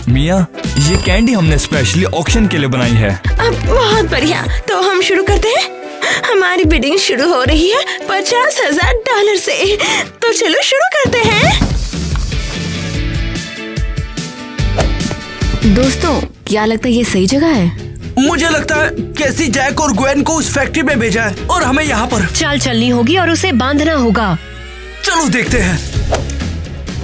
मिया, ये कैंडी हमने स्पेशली ऑक्शन के लिए बनाई है। बहुत बढ़िया, तो हम शुरू करते हैं। हमारी बिडिंग शुरू हो रही है $50,000 से। तो चलो शुरू करते हैं। दोस्तों, क्या लगता है ये सही जगह है? मुझे लगता है कैसी जैक और ग्वेन को उस फैक्ट्री में भेजा है और हमें यहाँ पर चाल चलनी होगी और उसे बांधना होगा। चलो देखते हैं।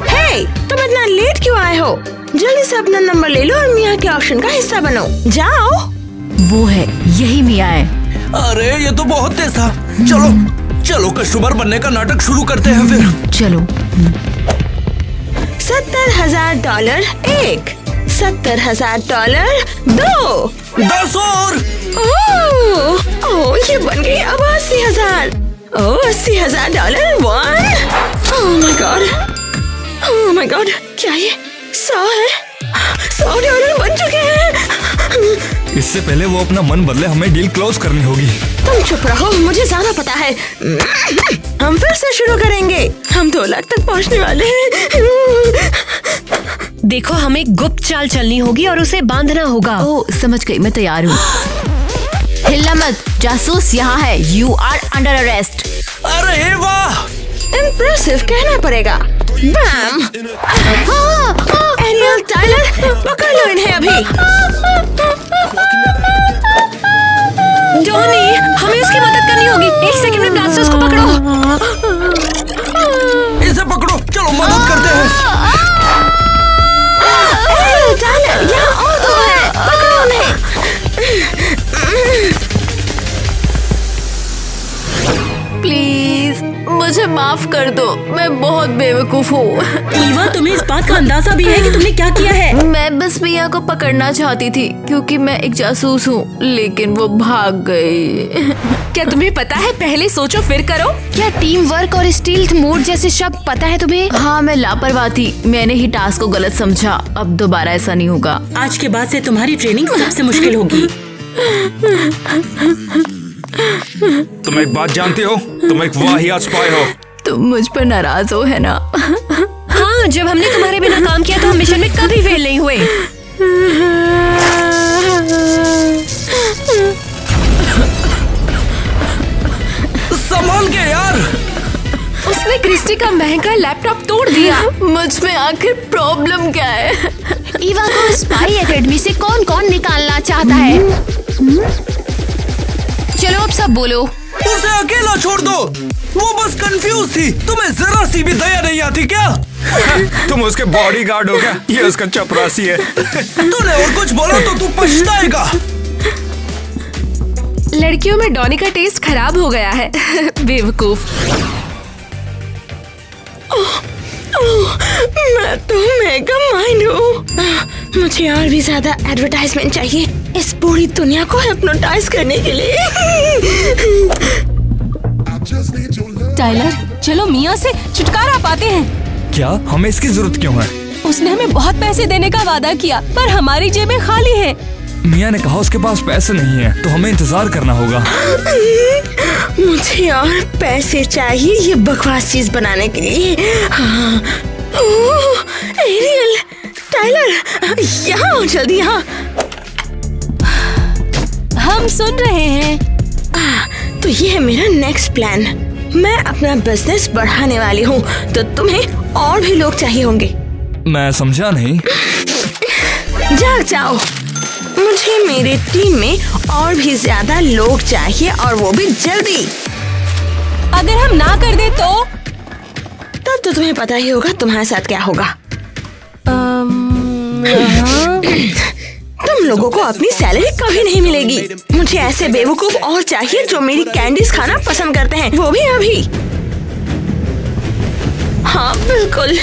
हे, तुम इतना लेट क्यों आए हो? जल्दी से अपना नंबर ले लो और मिया के ऑप्शन का हिस्सा बनो। जाओ। वो है, यही मिया है। अरे ये तो बहुत तेज था। चलो कस्टमर बनने का नाटक शुरू करते हैं फिर। चलो। $70,000 1, $70,000 2, 10 और। ओह, ये बन गई अब 80,000। $80,000 1। ओह माय गॉड, क्या ये 100 है? $100 बन चुके हैं। इससे पहले वो अपना मन बदले, हमें डील क्लोज करनी होगी। तुम चुप रहो, मुझे ज्यादा पता है। हम फिर से शुरू करेंगे। हम 2 लाख तक पहुंचने वाले हैं। देखो, हमें गुप्त चाल चलनी होगी और उसे बांधना होगा। ओह, समझ गई, मैं तैयार हूँ। हिलना मत, जासूस यहाँ है। You are under arrest. अरे वाह, इम्प्रेसिव कहना पड़ेगा। बैम। एरियल, टाइलर, पकड़ लो इन्हें अभी। डॉनी, हमें उसकी मदद करनी होगी। 1 सेकंड में ब्लास्टर्स को पकड़ो। इसे पकड़ो, चलो मदद करते हैं। एरियल, टाइलर, यहाँ और 2 है, पकड़ो उन्हें। प्लीज मुझे माफ कर दो, मैं बहुत बेवकूफ हूँ। ईवा, तुम्हें इस बात का अंदाजा भी है कि तुमने क्या किया है? मैं बस मिया को पकड़ना चाहती थी क्योंकि मैं एक जासूस हूँ, लेकिन वो भाग गई। क्या तुम्हें पता है, पहले सोचो फिर करो। क्या टीम वर्क और स्टील्थ मोड जैसे शब्द पता है तुम्हें? हाँ, मैं लापरवाह थी, मैंने ही टास्क को गलत समझा। अब दोबारा ऐसा नहीं होगा। आज के बाद से तुम्हारी ट्रेनिंग सबसे मुश्किल होगी। तुम एक बात जानती हो, तुम एक वाहियात स्पाई हो। तुम मुझ पर नाराज हो, है ना? हाँ, जब हमने तुम्हारे बिना काम किया तो हम मिशन में कभी फेल नहीं हुए। संभाल के यार। उसने क्रिस्टी का महंगा लैपटॉप तोड़ दिया। मुझ में आखिर प्रॉब्लम क्या है? ईवा को स्पाई एकेडमी से कौन कौन निकालना चाहता है? चलो अब सब बोलो। उसे अकेला छोड़ दो, वो बस कंफ्यूज थी। तुम्हें जरा सी भी दया नहीं आती क्या? तुम उसके बॉडीगार्ड हो क्या? ये उसका चपरासी है। तूने और कुछ बोला तो तू पछताएगा। लड़कियों में डॉनी का टेस्ट खराब हो गया है। बेवकूफ। मैं तो मेगा माइंड हूँ। मुझे और भी ज्यादा एडवर्टाइजमेंट चाहिए इस पूरी दुनिया को हिप्नोटाइज करने के लिए। टाइलर, चलो मिया से छुटकारा पाते हैं। क्या हमें इसकी जरूरत क्यों है? उसने हमें बहुत पैसे देने का वादा किया, पर हमारी जेबें खाली है। मिया ने कहा उसके पास पैसे नहीं है, तो हमें इंतजार करना होगा। मुझे और पैसे चाहिए ये बकवास चीज बनाने के लिए। हाँ। ओह, एरियल, टाइलर, यहाँ आओ जल्दी, यहाँ। हम सुन रहे हैं। तो ये है मेरा नेक्स्ट प्लान। मैं अपना बिजनेस बढ़ाने वाली हूँ, तो तुम्हें और भी लोग चाहिए होंगे। मैं समझा नहीं। जाग जाओ, मुझे मेरी टीम में और भी ज्यादा लोग चाहिए, और वो भी जल्दी। अगर हम ना कर दे तो? तब तो तुम्हें पता ही होगा तुम्हारे साथ क्या होगा। तुम लोगों को अपनी सैलरी कभी नहीं मिलेगी। मुझे ऐसे बेवकूफ और चाहिए जो मेरी कैंडीज खाना पसंद करते हैं, वो भी अभी। हाँ बिल्कुल,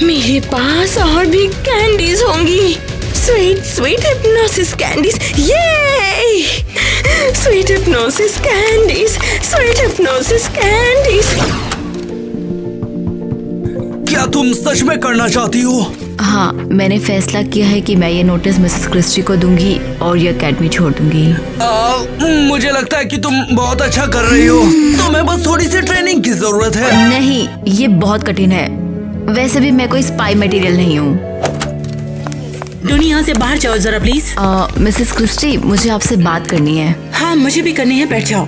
मेरे पास और भी कैंडीज होंगी। स्वीट स्वीट हिप्नोसिस कैंडीज, ये sweet hypnosis candies, sweet hypnosis candies. क्या तुम सच में करना चाहती हो? हाँ, मैंने फैसला किया है कि मैं ये नोटिस मिसेस क्रिस्टी को दूंगी और ये अकेडमी छोड़ दूंगी। मुझे लगता है कि तुम बहुत अच्छा कर रही हो। तुम्हें बस थोड़ी सी ट्रेनिंग की जरूरत है। नहीं, ये बहुत कठिन है। वैसे भी मैं कोई स्पाई मटेरियल नहीं हूँ। डोनी, यहाँ से बाहर जाओ जरा प्लीज। मिसेस क्रिस्टी, मुझे आपसे बात करनी है। हाँ, मुझे भी करनी है, बैठ जाओ।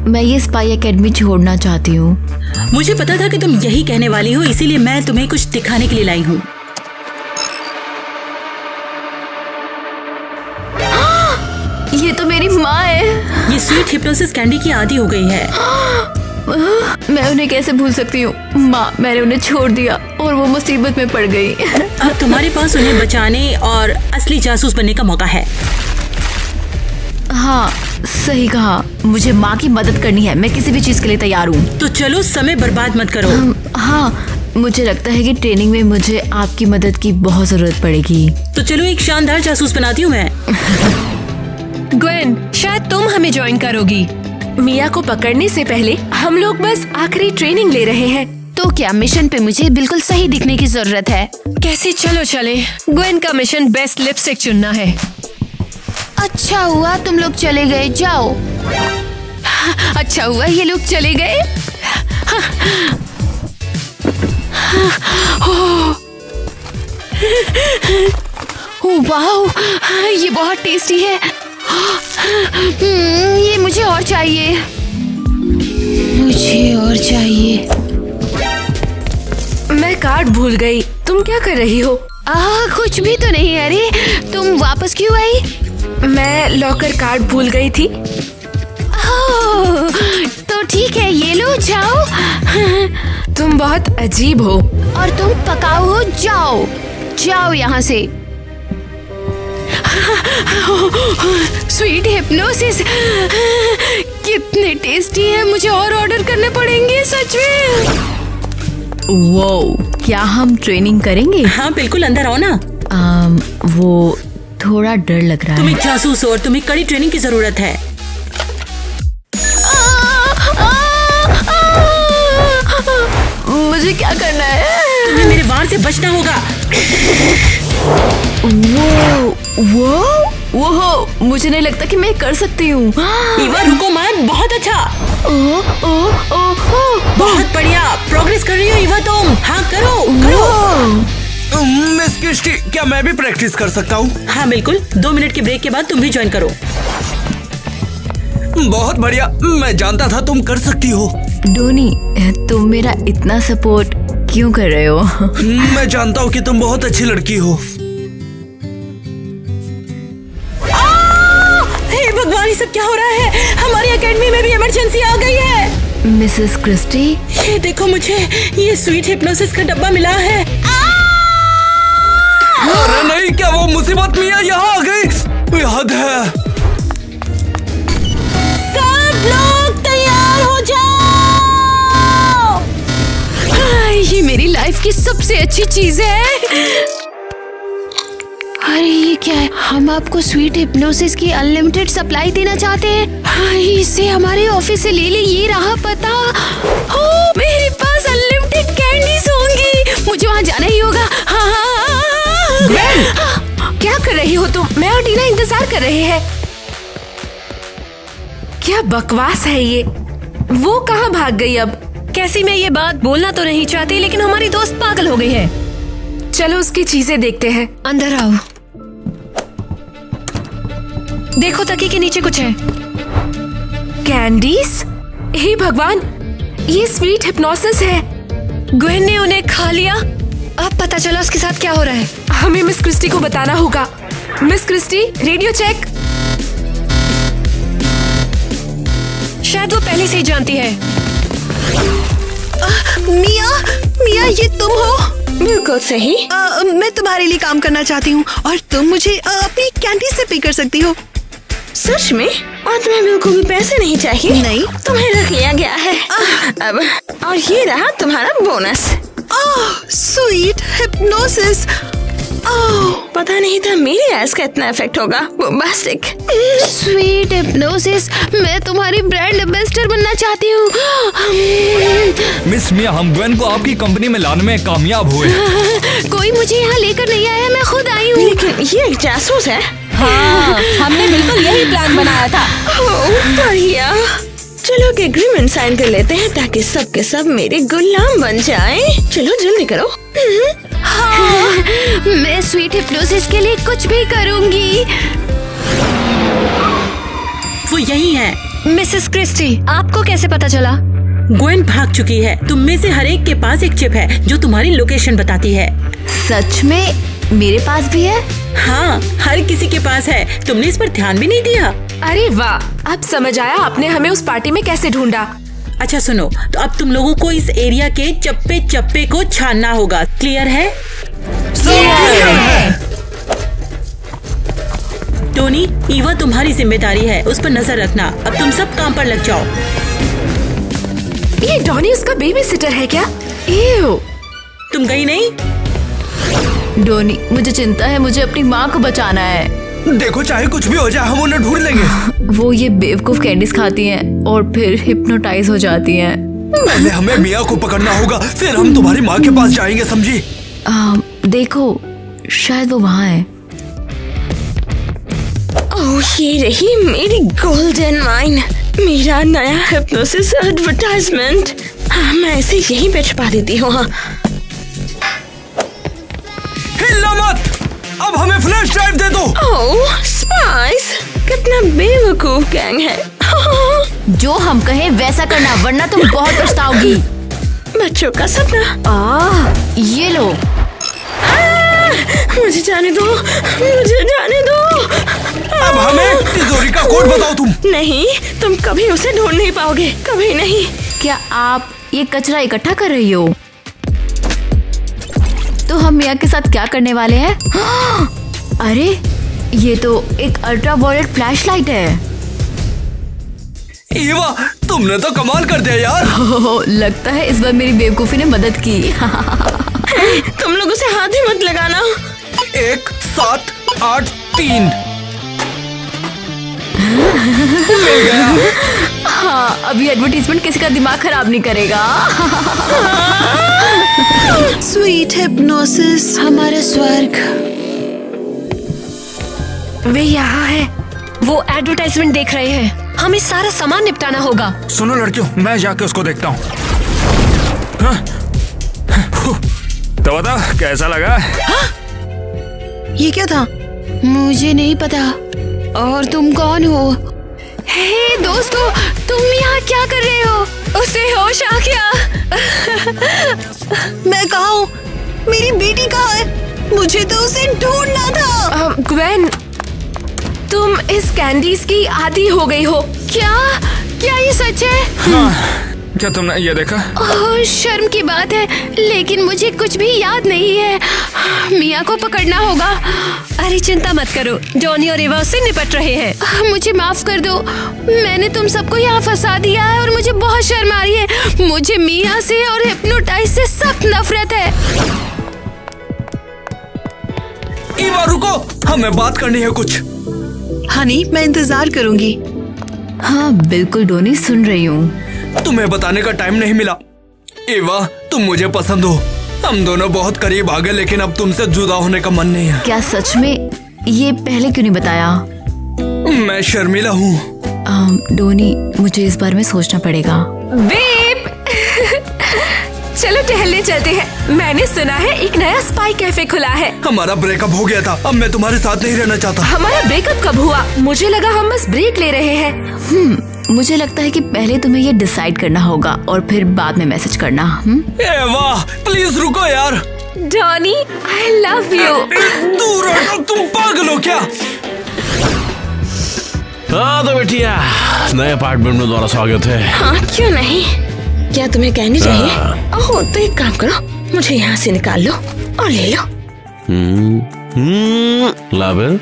मैं ये स्पाई एकेडमी छोड़ना चाहती हूँ। मुझे पता था कि तुम यही कहने वाली हो, इसीलिए मैं तुम्हें कुछ दिखाने के लिए लाई हूँ। ये तो मेरी माँ है। ये स्वीट हिप्नोसिस कैंडी की आदी हो गई है। मैं उन्हें कैसे भूल सकती हूँ माँ, मैंने उन्हें छोड़ दिया और वो मुसीबत में पड़ गई। अब तुम्हारे पास उन्हें बचाने और असली जासूस बनने का मौका है। हाँ सही कहा, मुझे माँ की मदद करनी है, मैं किसी भी चीज के लिए तैयार हूँ। तो चलो समय बर्बाद मत करो। हाँ मुझे लगता है कि ट्रेनिंग में मुझे आपकी मदद की बहुत जरूरत पड़ेगी। तो चलो एक शानदार जासूस बनाती हूँ मैं। ग्वेन, शायद तुम हमें ज्वाइन करोगी। मिया को पकड़ने से पहले हम लोग बस आखिरी ट्रेनिंग ले रहे हैं। तो क्या मिशन पे मुझे बिल्कुल सही दिखने की जरूरत है? कैसे चलो चले। ग्वेन का मिशन बेस्ट लिपस्टिक चुनना है। अच्छा हुआ तुम लोग चले गए, जाओ। अच्छा हुआ ये लोग चले गए। वाह, ये बहुत टेस्टी है। ये मुझे और चाहिए, मुझे और चाहिए। मैं कार्ड भूल गई, तुम क्या कर रही हो? कुछ भी तो नहीं। अरे तुम वापस क्यों आई? मैं लॉकर कार्ड भूल गई थी। तो ठीक है, ये लो, जाओ। तुम बहुत अजीब हो। और तुम पकाओ हो, जाओ जाओ यहाँ से। स्वीट हिप्नोसिस कितने टेस्टी है, मुझे और ऑर्डर करने पड़ेंगे सच में। वो क्या हम ट्रेनिंग करेंगे? हाँ बिल्कुल, अंदर आओ ना। वो थोड़ा डर लग रहा है। तुम एक जासूस हो और तुम्हें कड़ी ट्रेनिंग की जरूरत है। मुझे क्या करना है? तुम्हें मेरे वार से बचना होगा। वो मुझे नहीं लगता कि मैं कर सकती हूँ। ईवा रुको मत, बहुत अच्छा। बहुत बढ़िया प्रोग्रेस कर रही हो ईवा तुम। हाँ करो करो। मिस क्रिस्टी, क्या मैं भी प्रैक्टिस कर सकता हूँ? हाँ बिल्कुल, 2 मिनट के ब्रेक के बाद तुम भी ज्वाइन करो। बहुत बढ़िया, मैं जानता था तुम कर सकती हो। डोनी, तुम मेरा इतना सपोर्ट क्यों कर रहे हो? मैं जानता हूँ कि तुम बहुत अच्छी लड़की हो। हे भगवान, ये सब क्या हो रहा है? हमारी एकेडमी में भी इमरजेंसी आ गई है। मिसेस क्रिस्टी, ये देखो, मुझे ये स्वीट हिप्नोसिस का डब्बा मिला है। अरे नहीं, क्या वो मुसीबत मिया यहाँ आ गई? हद है। सब लोग तैयार हो जाओ। ये मेरी लाइफ की सबसे अच्छी चीज है। अरे ये क्या है? हम आपको स्वीट हिप्नोसिस की अनलिमिटेड सप्लाई देना चाहते हैं। इसे हमारे ऑफिस से ले ले, ये रहा पता। मेरे पास अनलिमिटेड कैंडीज होंगी, मुझे वहाँ जाना ही होगा। क्या कर रही हो तुम? मैं और टीना इंतजार कर रहे हैं। क्या बकवास है ये? वो कहाँ भाग गई अब? कैसी मैं ये बात बोलना तो नहीं चाहती, लेकिन हमारी दोस्त पागल हो गई है। चलो उसकी चीजें देखते हैं। अंदर आओ। देखो तकिए के नीचे कुछ है। कैंडीज? हे भगवान, ये स्वीट हिप्नोसिस है। ग्वेन ने उन्हें खा लिया। अब पता चला उसके साथ क्या हो रहा है। हमें मिस क्रिस्टी को बताना होगा। Miss Christie, radio check. शायद वो पहले से ही जानती है। मिया, ये तुम हो? बिल्कुल सही। मैं तुम्हारे लिए काम करना चाहती हूँ और तुम मुझे अपनी कैंटीन से पे कर सकती हो। सच में? और तुम्हें बिल्कुल भी पैसे नहीं चाहिए? नहीं, तुम्हें रख लिया गया है। अब और ये रहा तुम्हारा बोनस। Sweet hypnosis. पता नहीं था मेरी आइज का इतना इफेक्ट होगा। बोम्बास्टिक। स्वीट हिप्नोसिस, मैं तुम्हारी ब्रांड एम्बेसडर बनना चाहती हूँ। मिस मिया, हम ग्वेन को आपकी कंपनी में लाने में कामयाब हुए। कोई मुझे यहाँ लेकर नहीं आया, मैं खुद आई हूँ। लेकिन ये एक जासूस है। हाँ, हमने बिल्कुल यही प्लान बनाया था। बढ़िया, चलो एक एग्रीमेंट साइन कर लेते हैं ताकि सब के सब मेरे गुलाम बन जाएं। चलो जल्दी करो। हाँ, मैं स्वीट हिप्नोसिस के लिए कुछ भी करूँगी। वो यही है। मिसेस क्रिस्टी, आपको कैसे पता चला? ग्वेन भाग चुकी है। तुम में से हर एक के पास एक चिप है जो तुम्हारी लोकेशन बताती है। सच में? मेरे पास भी है? हाँ, हर किसी के पास है। तुमने इस पर ध्यान भी नहीं दिया। अरे वाह, अब समझ आया आपने हमें उस पार्टी में कैसे ढूंढा। अच्छा सुनो, तो अब तुम लोगों को इस एरिया के चप्पे चप्पे को छानना होगा। क्लियर है? टोनी, ईवा तुम्हारी जिम्मेदारी है, उस पर नजर रखना। अब तुम सब काम पर लग जाओ। ये डॉनी उसका बेबी सिटर है क्या? तुम गई नहीं? डोनी, मुझे चिंता है, मुझे अपनी माँ को बचाना है। देखो चाहे कुछ भी हो जाए हम उन्हें ढूंढ लेंगे। वो ये बेवकूफ कैंडीज खाती हैं और फिर हिप्नोटाइज हो जाती हैं। पहले हमें मिया को पकड़ना होगा, फिर हम तुम्हारी माँ के पास जाएंगे, समझी? देखो शायद वो वहाँ है। ओह, ये रही मेरी गोल्डन माइन, मेरा नया हिप्नोसिस एडवर्टाइजमेंट। हाँ, मैं इसे यहीं पे छुपा देती हूँ। हाँ, हिलना मत, अब हमें फ्लैश ड्राइव दे दो। ओह स्पाइस, कितना बेवकूफ गैंग है। जो हम कहें वैसा करना, वरना तुम बहुत पछताओगी। बच्चों का सपना। ये लो। मुझे जाने दो, मुझे जाने दो। अब हमें तिजोरी का कोड बताओ तुम। नहीं, तुम कभी उसे ढूंढ नहीं पाओगे, कभी नहीं। क्या आप ये कचरा इकट्ठा कर रही हो? तो हम मिया के साथ क्या करने वाले हैं? अरे ये तो एक अल्ट्रावायलेट फ्लैशलाइट है। ईवा, तुमने तो कमाल कर दिया यार। लगता है इस बार मेरी बेवकूफी ने मदद की। तुम लोग उसे हाथ ही मत लगाना। 1 7 8 3 मिल गया। हाँ, अभी एडवर्टाइजमेंट किसी का दिमाग खराब नहीं करेगा। स्वीट हिप्नोसिस, हमारा स्वर्ग। वे यहाँ है, वो एडवर्टाइजमेंट देख रहे हैं। हमें सारा सामान निपटाना होगा। सुनो लड़कियों, मैं जाके उसको देखता हूँ। तो बता कैसा लगा? ये क्या था? मुझे नहीं पता। और तुम कौन हो? हे दोस्तों, तुम यहाँ क्या कर रहे हो? उसे होश आ गया। मैं कहाँ हूँ? मेरी बेटी कहाँ है? मुझे तो उसे ढूंढना था। ग्वेन, तुम इस कैंडीज की आदी हो गई हो क्या? क्या ये सच है? हाँ, क्या तुमने ये देखा? ओह, शर्म की बात है, लेकिन मुझे कुछ भी याद नहीं है। मिया को पकड़ना होगा। अरे चिंता मत करो, जॉनी और एवा उससे निपट रहे हैं। मुझे माफ कर दो, मैंने तुम सबको यहाँ फंसा दिया है और मुझे बहुत शर्म आ रही है। मुझे मिया से और हिप्नोटाइज से सख्त नफरत है। ईवा रुको, हमें बात करनी है कुछ। हनी, मैं इंतजार करूंगी। हाँ बिल्कुल डोनी, सुन रही हूँ। तुम्हें बताने का टाइम नहीं मिला। ईवा, तुम मुझे पसंद हो, हम दोनों बहुत करीब आ गए, लेकिन अब तुमसे जुदा होने का मन नहीं है। क्या सच में? ये पहले क्यों नहीं बताया? मैं शर्मिला हूँ। डोनी, मुझे इस बारे में सोचना पड़ेगा। बेब, चलो टहलने चलते हैं। मैंने सुना है एक नया स्पाई कैफे खुला है। हमारा ब्रेकअप हो गया था, अब मैं तुम्हारे साथ नहीं रहना चाहता। हमारा ब्रेकअप कब हुआ? मुझे लगा हम बस ब्रेक ले रहे हैं। मुझे लगता है कि पहले तुम्हें ये डिसाइड करना होगा और फिर बाद में मैसेज करना। वाह, प्लीज रुको यार। Donny, I love you. दूर हटो, तुम पागल हो क्या? हाँ तो बेटिया, नए अपार्टमेंट में दोबारा स्वागत है। हाँ क्यों नहीं, क्या तुम्हें कहनी चाहिए? ओह, तो एक काम करो, मुझे यहाँ से निकाल लो और ले लो। लाबर,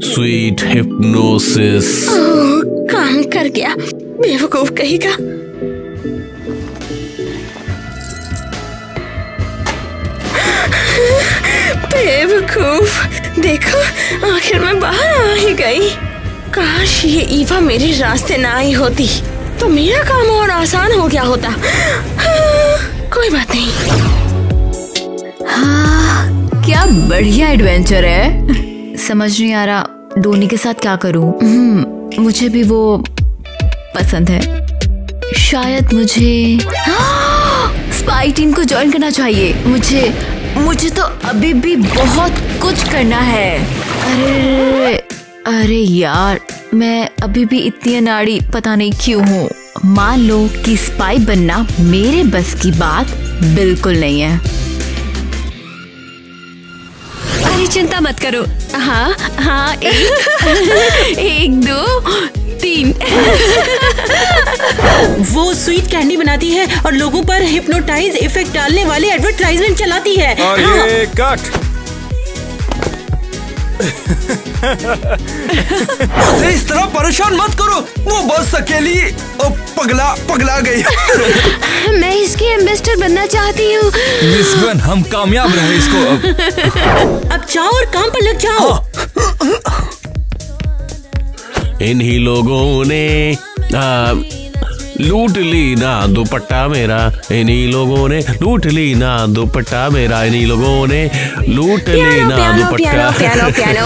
स्वीट हिप्नोसिस। काम कर गया, बेवकूफ कहेगा। बेवकूफ, देखो आखिर में बाहर आ ही गई। काश ये ईवा मेरे रास्ते ना आई होती तो मेरा काम और आसान हो गया होता। कोई बात नहीं। हाँ, क्या बढ़िया एडवेंचर है। समझ नहीं आ रहा डोनी के साथ क्या करूं। मुझे भी वो पसंद है। शायद मुझे स्पाई टीम को ज्वाइन करना चाहिए। मुझे तो अभी भी बहुत कुछ करना है। अरे यार, मैं अभी भी इतनी अनाड़ी पता नहीं क्यों हूँ। मान लो कि स्पाई बनना मेरे बस की बात बिल्कुल नहीं है। अरे चिंता मत करो। हाँ हाँ, एक 2 3। वो स्वीट कैंडी बनाती है और लोगों पर हिप्नोटाइज इफेक्ट डालने वाले एडवर्टाइजमेंट चलाती है। और ये कट। उसे इस तरह परेशान मत करो, वो बस अकेली पगला गई। मैं इसकी एम्बेसडर बनना चाहती हूँ। मिस गन, हम कामयाब रहे इसको। अब जाओ और काम पर लग जाओ। इन्हीं लोगों ने लूट ली ना दुपट्टा मेरा, इन्हीं लोगों ने लूट ली ना दुपट्टा मेरा, इन्हीं लोगों ने लूट ली ना दुपट्टा। Piano piano piano.